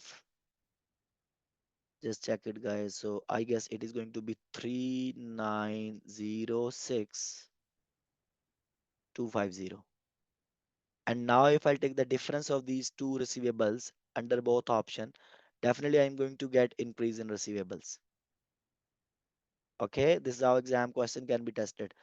just check it guys. So I guess it is going to be 3,906,250. And now if I'll take the difference of these two receivables under both option, definitely I'm going to get increase in receivables. Okay, this is how exam question can be tested.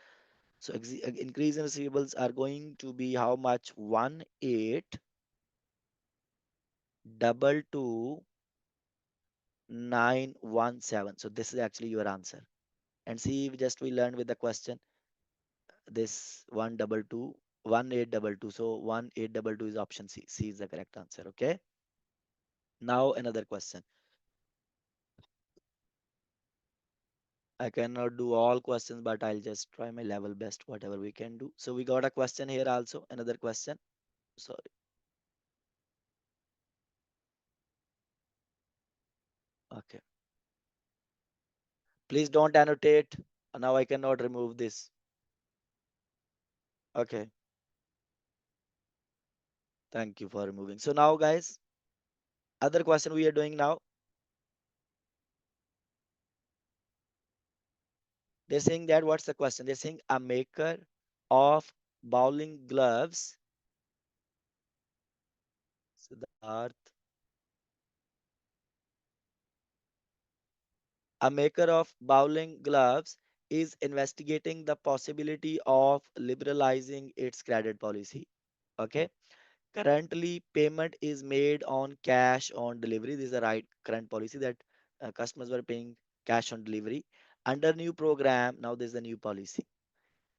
So increase in receivables are going to be how much? 18,229,17. So this is actually your answer. And see, we learned with the question this 122 1822. So 1822 is option C. C is the correct answer. Okay. Now another question. I cannot do all questions, but I'll just try my level best, whatever we can do. So we got a question here also. Another question. Sorry. Okay. Please don't annotate. Now I cannot remove this. Okay, thank you for removing. So now, guys, other question we are doing now. They're saying that what's the question? They're saying a maker of bowling gloves, Siddharth, a maker of bowling gloves is investigating the possibility of liberalizing its credit policy. Okay. Currently, payment is made on cash on delivery. This is the right current policy that customers were paying cash on delivery. Under new program, now there's a new policy.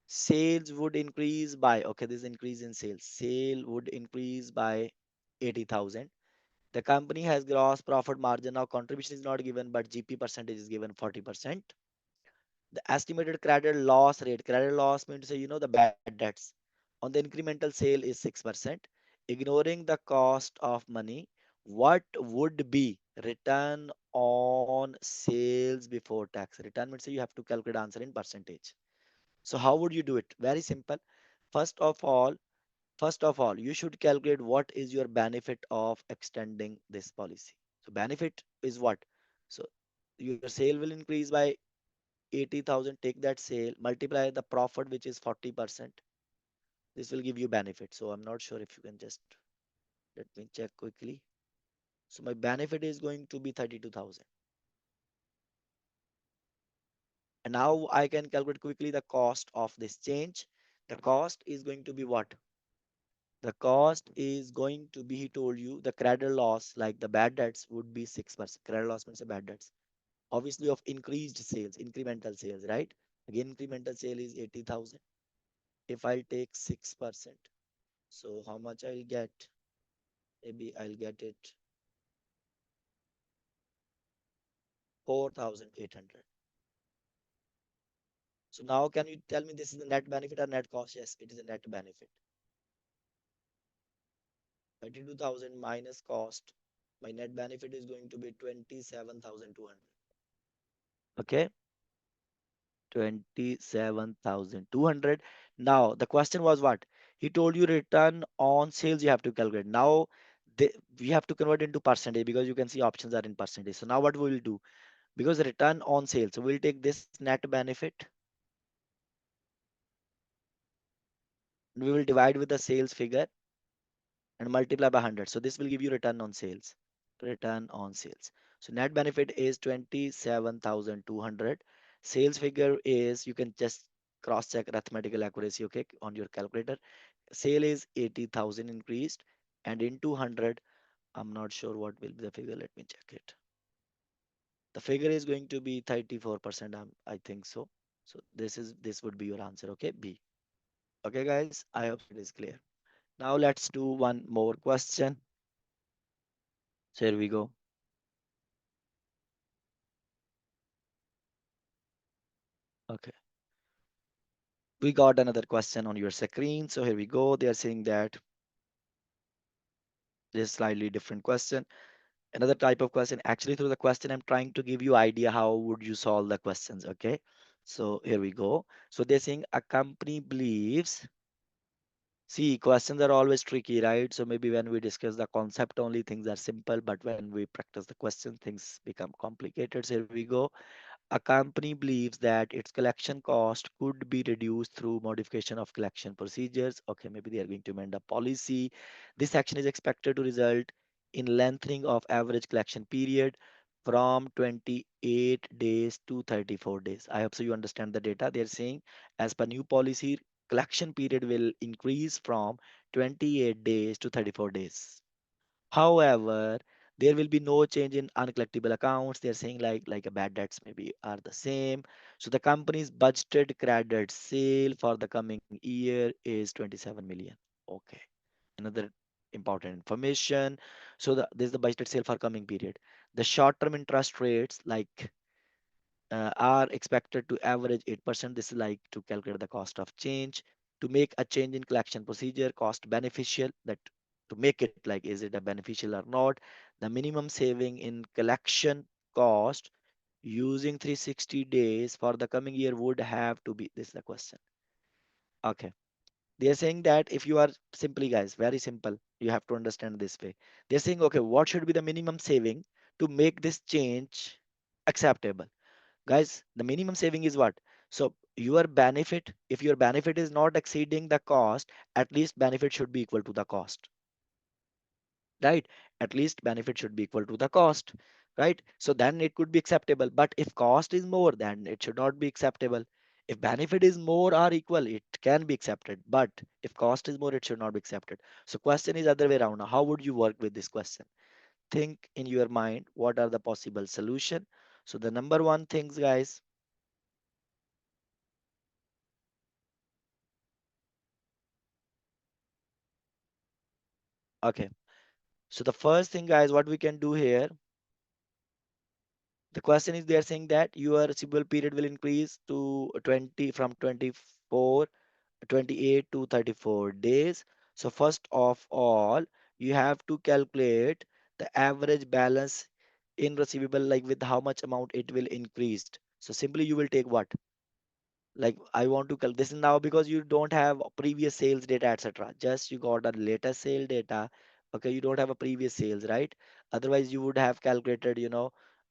Sales would increase by, okay, this is increase in sales. Sale would increase by 80,000. The company has gross profit margin. Now contribution is not given, but GP percentage is given 40%. The estimated credit loss means the bad debts on the incremental sale is 6%. Ignoring the cost of money, what would be return on sales before tax? Return means you have to calculate answer in percentage. So how would you do it? Very simple. First of all, first of all, you should calculate what is your benefit of extending this policy. So benefit is what? So your sale will increase by 80,000. Take that sale, multiply the profit, which is 40%. This will give you benefit. So I'm not sure if you can just let me check quickly. So my benefit is going to be 32,000. And now I can calculate quickly the cost of this change. The cost is going to be what? The cost is going to be, he told you, the credit loss, like the bad debts, would be 6%. Credit loss means the bad debts. Obviously, of increased sales, incremental sales, right? Again, incremental sale is 80,000. If I'll take 6%, so how much I'll get? Maybe I'll get it 4,800. So now can you tell me this is the net benefit or net cost? Yes, it is a net benefit. 32,000 minus cost. My net benefit is going to be 27,200. Okay, 27,200. Now the question was what? He told you return on sales you have to calculate. Now we have to convert into percentage because you can see options are in percentage. So now what we will do? Because return on sales, so we'll take this net benefit. We will divide with the sales figure and multiply by 100. So this will give you return on sales. Return on sales. So net benefit is 27,200. Sales figure is, you can just cross check arithmetical accuracy, okay, on your calculator. Sale is 80,000 increased, and in 200, I'm not sure what will be the figure. Let me check it. The figure is going to be 34%. I think so. So this would be your answer. Okay, B. Okay, guys. I hope it is clear. Now let's do one more question. So here we go. Okay. We got another question on your screen. So here we go. They are saying that this slightly different question. Another type of question. Actually, through the question, I'm trying to give you idea how would you solve the questions. Okay. So here we go. So they're saying a company believes. See, questions are always tricky, right? So maybe when we discuss the concept only, things are simple, but when we practice the question, things become complicated. So here we go. A company believes that its collection cost could be reduced through modification of collection procedures. Okay, maybe they are going to amend a policy. This action is expected to result in lengthening of average collection period from 28 days to 34 days. I hope so you understand the data. They're saying as per new policy, collection period will increase from 28 days to 34 days. However, there will be no change in uncollectible accounts. They're saying like a bad debts maybe are the same. So the company's budgeted credit sale for the coming year is 27 million. Okay. Another important information. So this is the budgeted sale for coming period. The short-term interest rates are expected to average 8%. This is like to calculate the cost of change. To make a change in collection procedure, cost beneficial, that to make it like, is it a beneficial or not? The minimum saving in collection cost using 360 days for the coming year would have to be, this is the question. Okay. They're saying that if you are, simply guys, very simple, you have to understand this way. They're saying, okay, what should be the minimum saving to make this change acceptable? Guys, the minimum saving is what? So your benefit, if your benefit is not exceeding the cost, at least benefit should be equal to the cost, right? At least benefit should be equal to the cost, right? So then it could be acceptable. But if cost is more, then it should not be acceptable. If benefit is more or equal, it can be accepted. But if cost is more, it should not be accepted. So question is other way around. How would you work with this question? Think in your mind, what are the possible solution? So the number one things, guys. Okay. So the first thing, guys, what we can do here, the question is they are saying that your receivable period will increase to 20 from 24 28 to 34 days. So first of all, you have to calculate the average balance in receivable, like with how much amount it will increase. So simply you will take what? Like I want to this is now because you don't have previous sales data, etc. Just you got a latest sale data. Okay, you don't have a previous sales, right? Otherwise you would have calculated,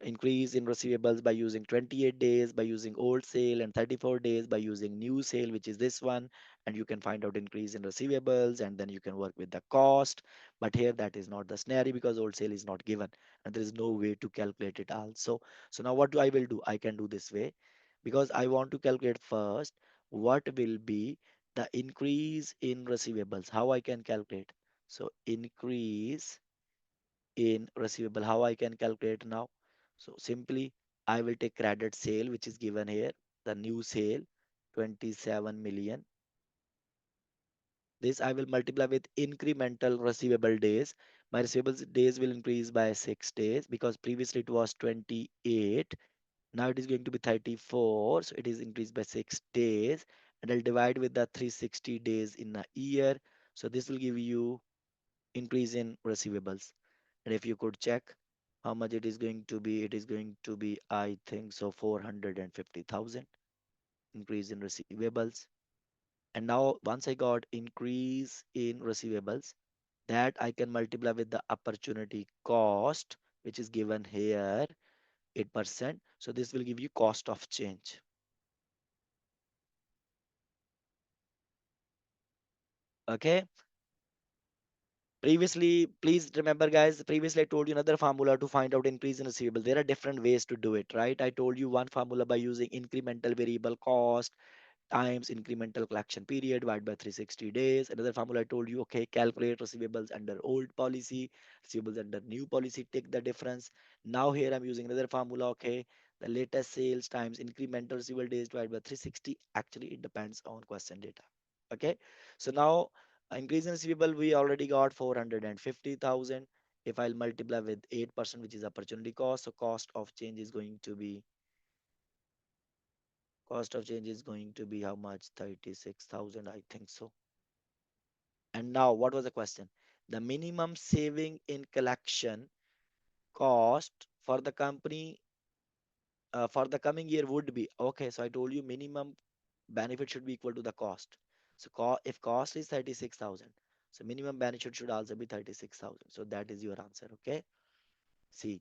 increase in receivables by using 28 days, by using old sale, and 34 days by using new sale, which is this one. And you can find out increase in receivables, and then you can work with the cost. But here that is not the scenario because old sale is not given, and there is no way to calculate it also. So now what I will do, I can do this way, because I want to calculate first what will be the increase in receivables. How I can calculate? So increase in receivable, how I can calculate now? So simply I will take credit sale, which is given here, the new sale, 27 million. This I will multiply with incremental receivable days. My receivables days will increase by 6 days because previously it was 28. Now it is going to be 34, so it is increased by 6 days, and I'll divide with the 360 days in a year. So this will give you increase in receivables. And if you could check how much it is going to be, I think so, 450,000 increase in receivables. And now once I got increase in receivables, that I can multiply with the opportunity cost, which is given here, 8%. So this will give you cost of change. Okay. Previously, please remember, guys, previously I told you another formula to find out increase in receivable. There are different ways to do it, right? I told you one formula by using incremental variable cost times incremental collection period divided by 360 days. Another formula I told you, okay, calculate receivables under old policy, receivables under new policy, take the difference. Now here I'm using another formula, okay, the latest sales times incremental receivable days divided by 360. Actually, it depends on question data. Okay, so now increase in receivable, we already got 450,000. If I'll multiply with 8%, which is opportunity cost, so cost of change is going to be how much? 36,000, I think so. And now, what was the question? The minimum saving in collection cost for the company for the coming year would be, okay. So I told you minimum benefit should be equal to the cost. So if cost is 36,000, so minimum benefit should also be 36,000. So that is your answer. Okay. See,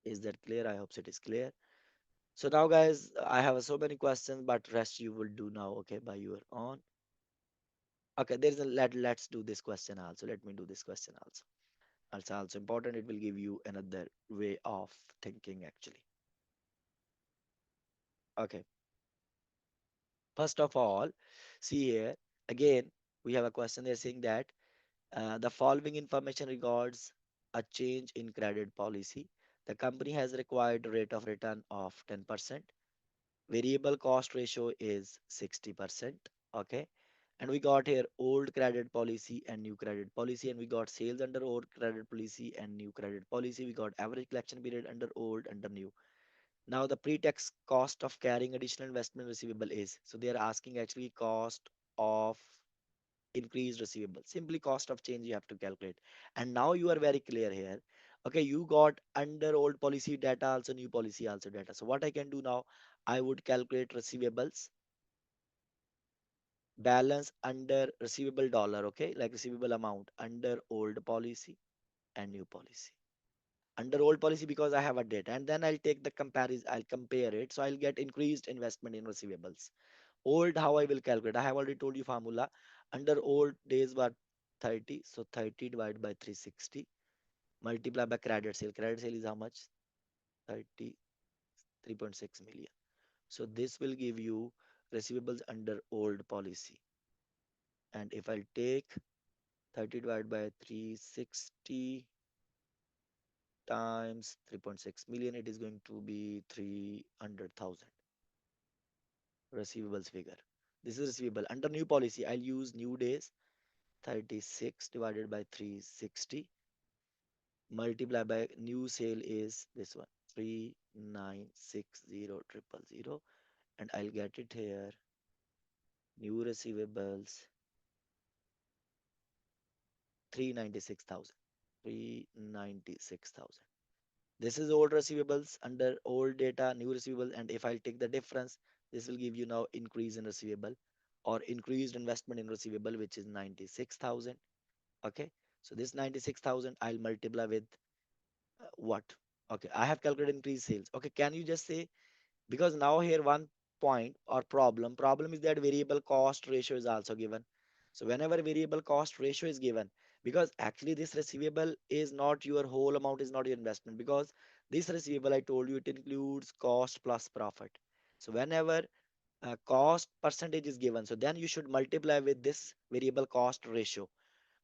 is that clear? I hope it is clear. So now, guys, I have so many questions, but rest you will do now. Okay, by your own. Okay, there is a let's do this question also. Let me do this question also. It's also important. It will give you another way of thinking actually. Okay. First of all, see here again, we have a question. They're saying that the following information regards a change in credit policy. The company has required rate of return of 10%. Variable cost ratio is 60%. Okay. And we got here old credit policy and new credit policy, and we got sales under old credit policy and new credit policy. We got average collection period under old, under new. Now the pre-tax cost of carrying additional investment receivable is, so they are asking actually cost of increased receivable. Simply cost of change you have to calculate. And now you are very clear here. Okay, you got under old policy data, also new policy also data. So what I can do now, I would calculate receivables balance under receivable dollar, okay, like receivable amount under old policy and new policy. Under old policy because I have a data, and then I'll take the comparison, I'll compare it. So I'll get increased investment in receivables. Old, how I will calculate? I have already told you formula. Under old days were 30, so 30 divided by 360 multiply by credit sale. Credit sale is how much? 30, 3.6 million. So this will give you receivables under old policy. And if I'll take 30 divided by 360 times 3.6 million, it is going to be 300,000 receivables figure. This is receivable. Under new policy, I'll use new days 36 divided by 360 multiply by new sale is this one 3960000, and I'll get it here. New receivables 396,000. 396,000. This is old receivables under old data, new receivable, and if I'll take the difference, this will give you now increase in receivable or increased investment in receivable, which is 96,000. Okay, so this 96,000 I'll multiply with what? Okay, I have calculated increased sales. Okay, can you just say, because now here one point or problem is that variable cost ratio is also given. So whenever variable cost ratio is given, because actually this receivable is not your whole amount, is not your investment, because this receivable I told you it includes cost plus profit. So whenever cost percentage is given, so then you should multiply with this variable cost ratio,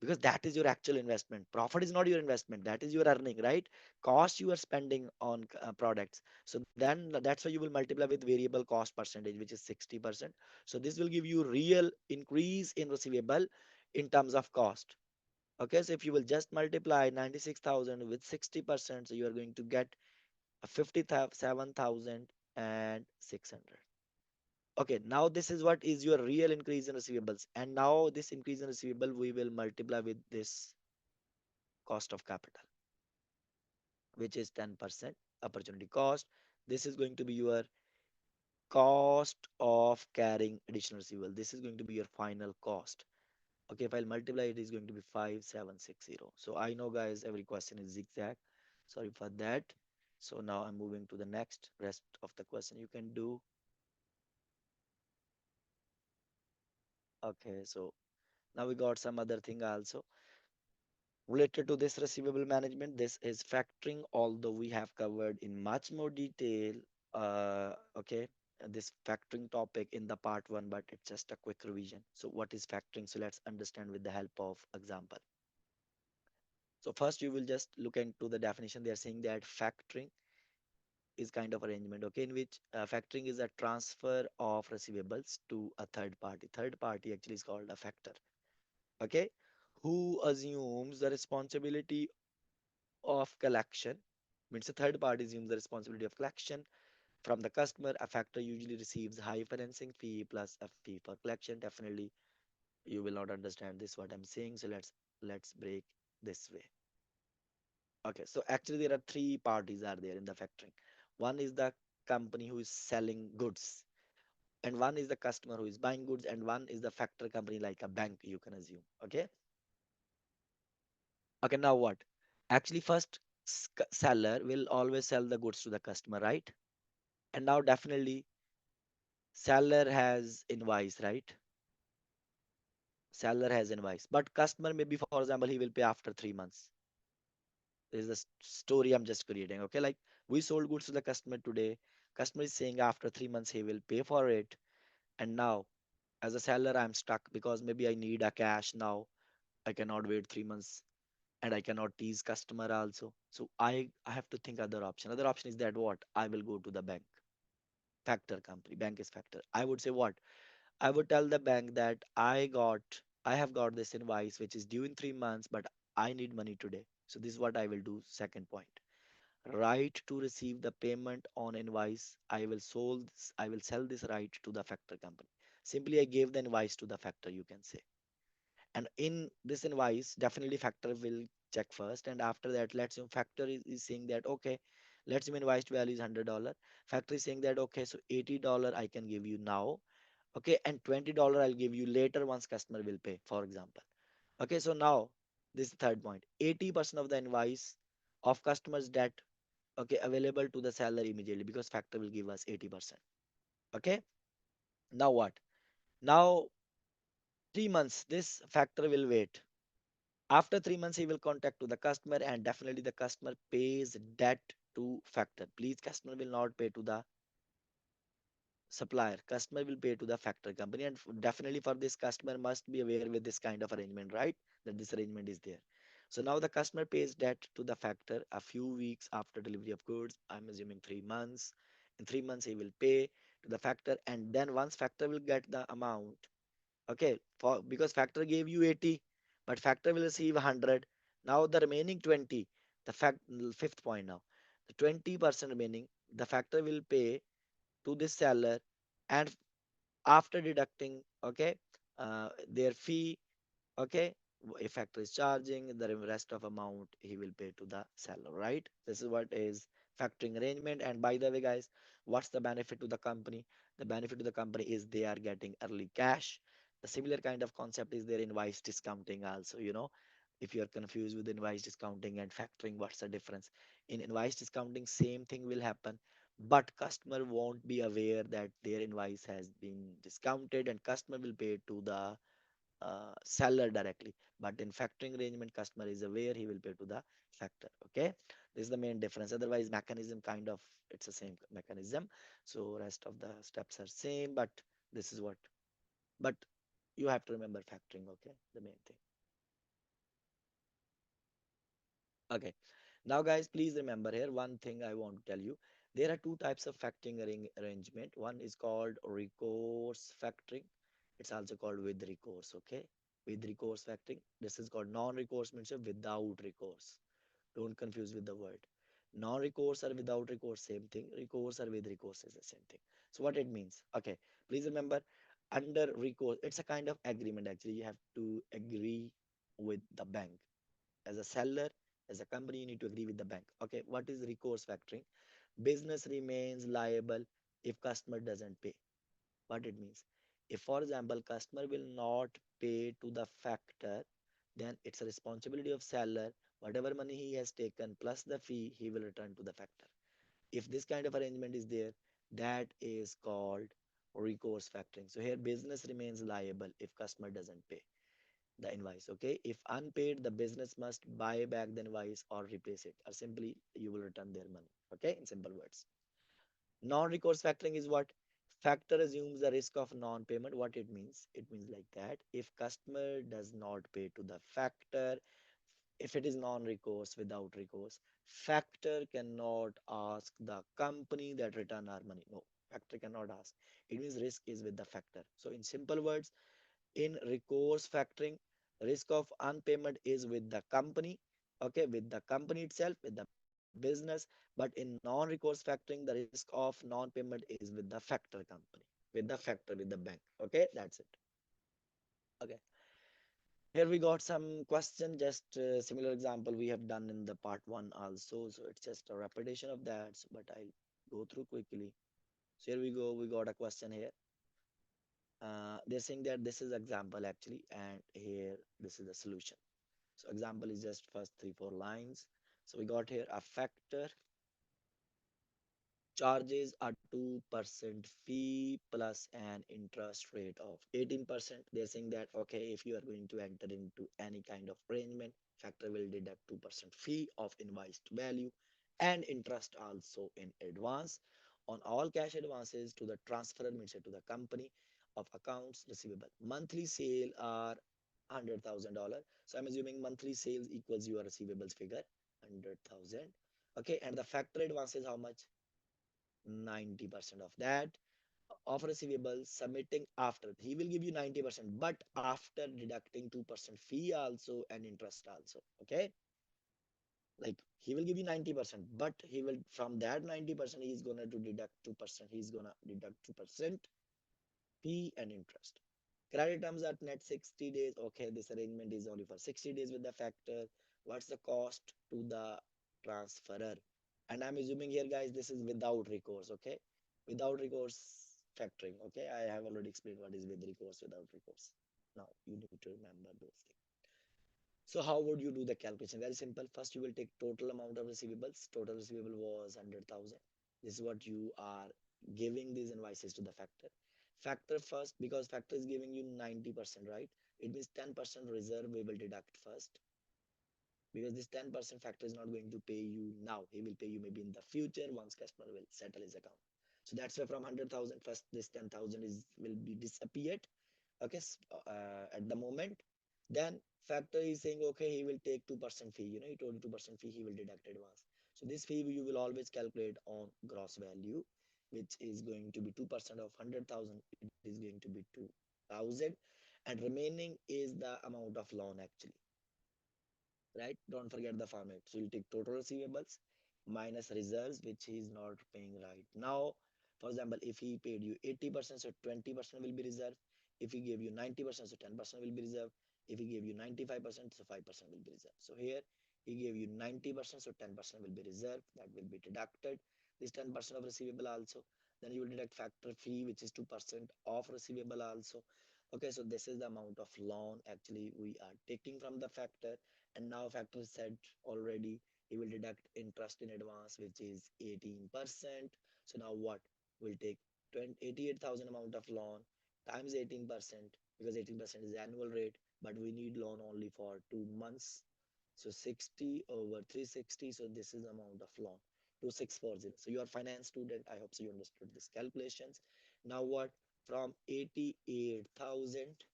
because that is your actual investment. Profit is not your investment, that is your earning, right? Cost you are spending on products. So then that's why you will multiply with variable cost percentage, which is 60%. So this will give you real increase in receivable in terms of cost. Okay, so if you will just multiply 96,000 with 60%, so you are going to get a 57,600. Okay, now this is what is your real increase in receivables. And now this increase in receivable, we will multiply with this cost of capital, which is 10% opportunity cost. This is going to be your cost of carrying additional receivable. This is going to be your final cost. Okay, if I'll multiply, it is going to be 5760. So I know, guys, every question is zigzag. Sorry for that. So now I'm moving to the next rest of the question you can do. Okay, so now we got some other thing also related to this receivable management. This is factoring, although we have covered in much more detail, okay, this factoring topic in the part one, but it's just a quick revision. So what is factoring? So let's understand with the help of example. So first you will just look into the definition. They are saying that factoring is kind of arrangement, okay, in which factoring is a transfer of receivables to a third party. Third party actually is called a factor, okay, who assumes the responsibility of collection. Means a third party assumes the responsibility of collection from the customer. A factor usually receives high financing fee plus a fee for collection. Definitely you will not understand this what I'm saying, so let's break this way. Okay, so actually there are three parties are there in the factoring. One is the company who is selling goods, and one is the customer who is buying goods, and one is the factor company like a bank, you can assume. Okay, okay, now what? Actually first seller will always sell the goods to the customer, right? And now definitely seller has invoice, right? Seller has invoice, but customer maybe, for example, he will pay after 3 months. This is the story I'm just creating. Okay, like we sold goods to the customer today. Customer is saying after 3 months he will pay for it, and now as a seller I'm stuck because maybe I need a cash now. I cannot wait 3 months, and I cannot tease customer also. So I have to think other option. Other option is that what? I will go to the bank, factor company. Bank is factor. I would say what? I would tell the bank that I have got this invoice which is due in 3 months, but I need money today. So this is what I will do. Second point. Right to receive the payment on invoice. I will sell this right to the factor company. Simply I gave the invoice to the factor, you can say. And in this invoice, definitely factor will check first, and after that, let's assume factor is saying that okay, let's assume invoiced value is $100. Factor is saying that okay, so $80 I can give you now, okay, and $20 I'll give you later once customer will pay, for example. Okay, so now this is the third point. 80% of the invoice of customers debt, okay, available to the seller immediately because factor will give us 80%. Okay, now what? Now 3 months, this factor will wait. After 3 months, he will contact to the customer and definitely the customer pays debt to factor. Please, customer will not pay to the supplier. Customer will pay to the factor company, and definitely for this customer must be aware with this kind of arrangement, right? That this arrangement is there. So now the customer pays debt to the factor a few weeks after delivery of goods. I'm assuming 3 months. In 3 months, he will pay to the factor, and then once factor will get the amount, okay, for because factor gave you 80, but factor will receive 100. Now the remaining 20, the fifth point now, the 20% remaining, the factor will pay to this seller, and after deducting, okay, their fee, okay, if factor is charging the rest of amount, he will pay to the seller, right? This is what is factoring arrangement. And by the way, guys, what's the benefit to the company? The benefit to the company is they are getting early cash. The similar kind of concept is there in invoice discounting also, if you're confused with invoice discounting and factoring, what's the difference? In invoice discounting, same thing will happen, but customer won't be aware that their invoice has been discounted, and customer will pay to the seller directly. But in factoring arrangement, customer is aware, he will pay to the factor. Okay, this is the main difference. Otherwise, mechanism kind of it's the same mechanism. So rest of the steps are same, but this is what. But you have to remember factoring. Okay, the main thing. Okay. Now, guys, please remember here one thing I want to tell you. There are two types of factoring arrangement. One is called recourse factoring. It's also called with recourse. Okay. With recourse factoring. This is called non-recourse means without recourse. Don't confuse with the word. Non-recourse or without recourse, same thing. Recourse or with recourse is the same thing. So what it means? Okay. Please remember under recourse, it's a kind of agreement actually. You have to agree with the bank as a seller, as a company, you need to agree with the bank. Okay, what is recourse factoring? Business remains liable if customer doesn't pay. What it means? If, for example, customer will not pay to the factor, then it's a responsibility of seller. Whatever money he has taken plus the fee, he will return to the factor. If this kind of arrangement is there, that is called recourse factoring. So here, business remains liable if customer doesn't pay the invoice. Okay, if unpaid, the business must buy back the invoice or replace it, or simply you will return their money. Okay, in simple words. Non-recourse factoring is what? Factor assumes the risk of non-payment. What it means? It means like that if customer does not pay to the factor, if it is non-recourse, without recourse, factor cannot ask the company that return our money. No, factor cannot ask. It means risk is with the factor. So in simple words, in recourse factoring, risk of unpayment is with the company, okay, with the company itself, with the business. But in non-recourse factoring, the risk of non-payment is with the factor company, with the factor, with the bank. Okay, that's it. Okay, here we got some question, just similar example we have done in the part one also, so it's just a repetition of that, but I'll go through quickly. So here we go, we got a question here. They're saying that this is example actually, and here this is the solution. So example is just first 3 4 lines. So we got here a factor charges a 2% fee plus an interest rate of 18%. They're saying that okay, if you are going to enter into any kind of arrangement, factor will deduct 2% fee of invoiced value and interest also in advance on all cash advances to the transferor, means to the company, of accounts receivable. Monthly sale are $100,000. So I'm assuming monthly sales equals your receivables figure 100,000. Okay, and the factor advance is how much? 90% of that of receivables submitting after. He will give you 90%, but after deducting 2% fee also and interest also. Okay. Like he will give you 90%, but he will from that 90%, he's gonna to deduct 2%. He's gonna deduct 2% fee and interest. Credit terms at net 60 days. Okay, this arrangement is only for 60 days with the factor. What's the cost to the transferer? And I'm assuming here, guys, this is without recourse, okay? Without recourse factoring, okay? I have already explained what is with recourse, without recourse. Now you need to remember those things. So how would you do the calculation? Very simple. First, you will take total amount of receivables. Total receivable was 100,000. This is what you are giving these invoices to the factor. Factor first, because factor is giving you 90%, right? It means 10% reserve we will deduct first, because this 10% factor is not going to pay you now. He will pay you maybe in the future once customer will settle his account. So that's why from 100,000 first this 10,000 is will be disappeared, okay, at the moment. Then factor is saying, okay, he will take 2% fee. He told you 2% fee he will deduct advance. So this fee you will always calculate on gross value, which is going to be 2% of 100,000. It is going to be 2,000, and remaining is the amount of loan actually, right? Don't forget the format. So you'll take total receivables minus reserves, which he is not paying right now. For example, if he paid you 80%, so 20% will be reserved. If he gave you 90%, so 10% will be reserved. If he gave you 95%, so 5% will be reserved. So here he gave you 90%, so 10% will be reserved. That will be deducted. This 10% of receivable also. Then you will deduct factor fee, which is 2% of receivable also. Okay, so this is the amount of loan actually we are taking from the factor. And now factor said already he will deduct interest in advance, which is 18%. So now what? We'll take 88,000 amount of loan times 18%, because 18% is annual rate, but we need loan only for 2 months. So 60 over 360. So this is the amount of loan, 2640. So you are finance student. I hope so you understood these calculations. Now what? From 88,000,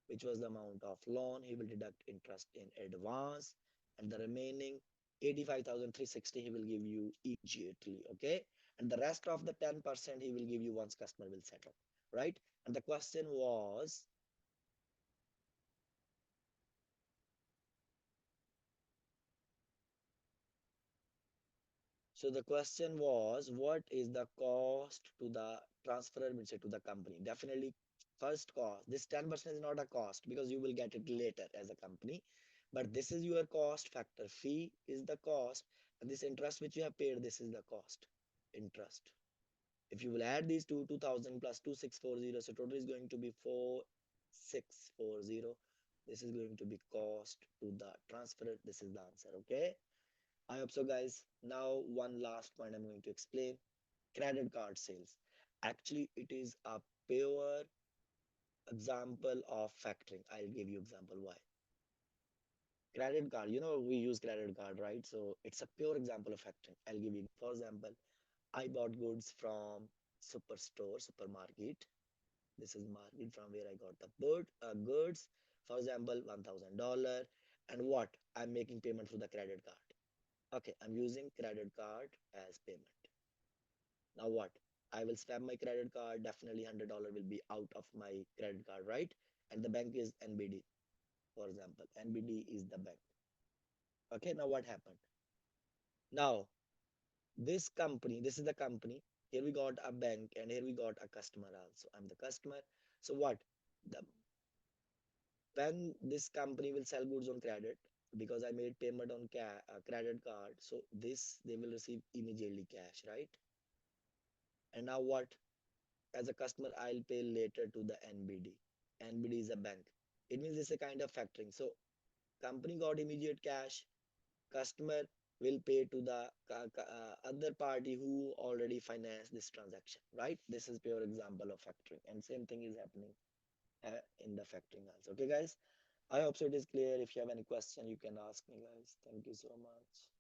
which was the amount of loan, he will deduct interest in advance, and the remaining 85,360 he will give you immediately, okay? And the rest of the 10% he will give you once customer will settle, right? And the question was, so the question was, what is the cost to the transferer, will say to the company? Definitely first cost. This 10% is not a cost because you will get it later as a company. But this is your cost factor. Fee is the cost. And this interest which you have paid, this is the cost. Interest. If you will add these two, 2000 plus 2640, so total is going to be 4640. This is going to be cost to the transferer. This is the answer. Okay. I hope so, guys. Now, one last point I'm going to explain. Credit card sales. Actually, it is a pure example of factoring. I'll give you example why. Credit card, we use credit card, right? So it's a pure example of factoring. I'll give you, for example, I bought goods from superstore, supermarket. This is market from where I got the goods. For example, $1,000. And what? I'm making payment through the credit card. Okay, I'm using credit card as payment. Now what? I will spam my credit card. Definitely $100 will be out of my credit card, right? And the bank is NBD, for example. NBD is the bank. Okay, now what happened? Now, this is the company. Here we got a bank and here we got a customer also. I'm the customer. So what? The when this company will sell goods on credit, because I made payment on credit card, so this they will receive immediately cash, right? And now what? As a customer, I'll pay later to the NBD. NBD is a bank. It means it's a kind of factoring. So company got immediate cash. Customer will pay to the other party who already financed this transaction, right? This is pure example of factoring, and same thing is happening in the factoring also. Okay, guys. I hope so it is clear. If you have any question, you can ask me, guys. Thank you so much.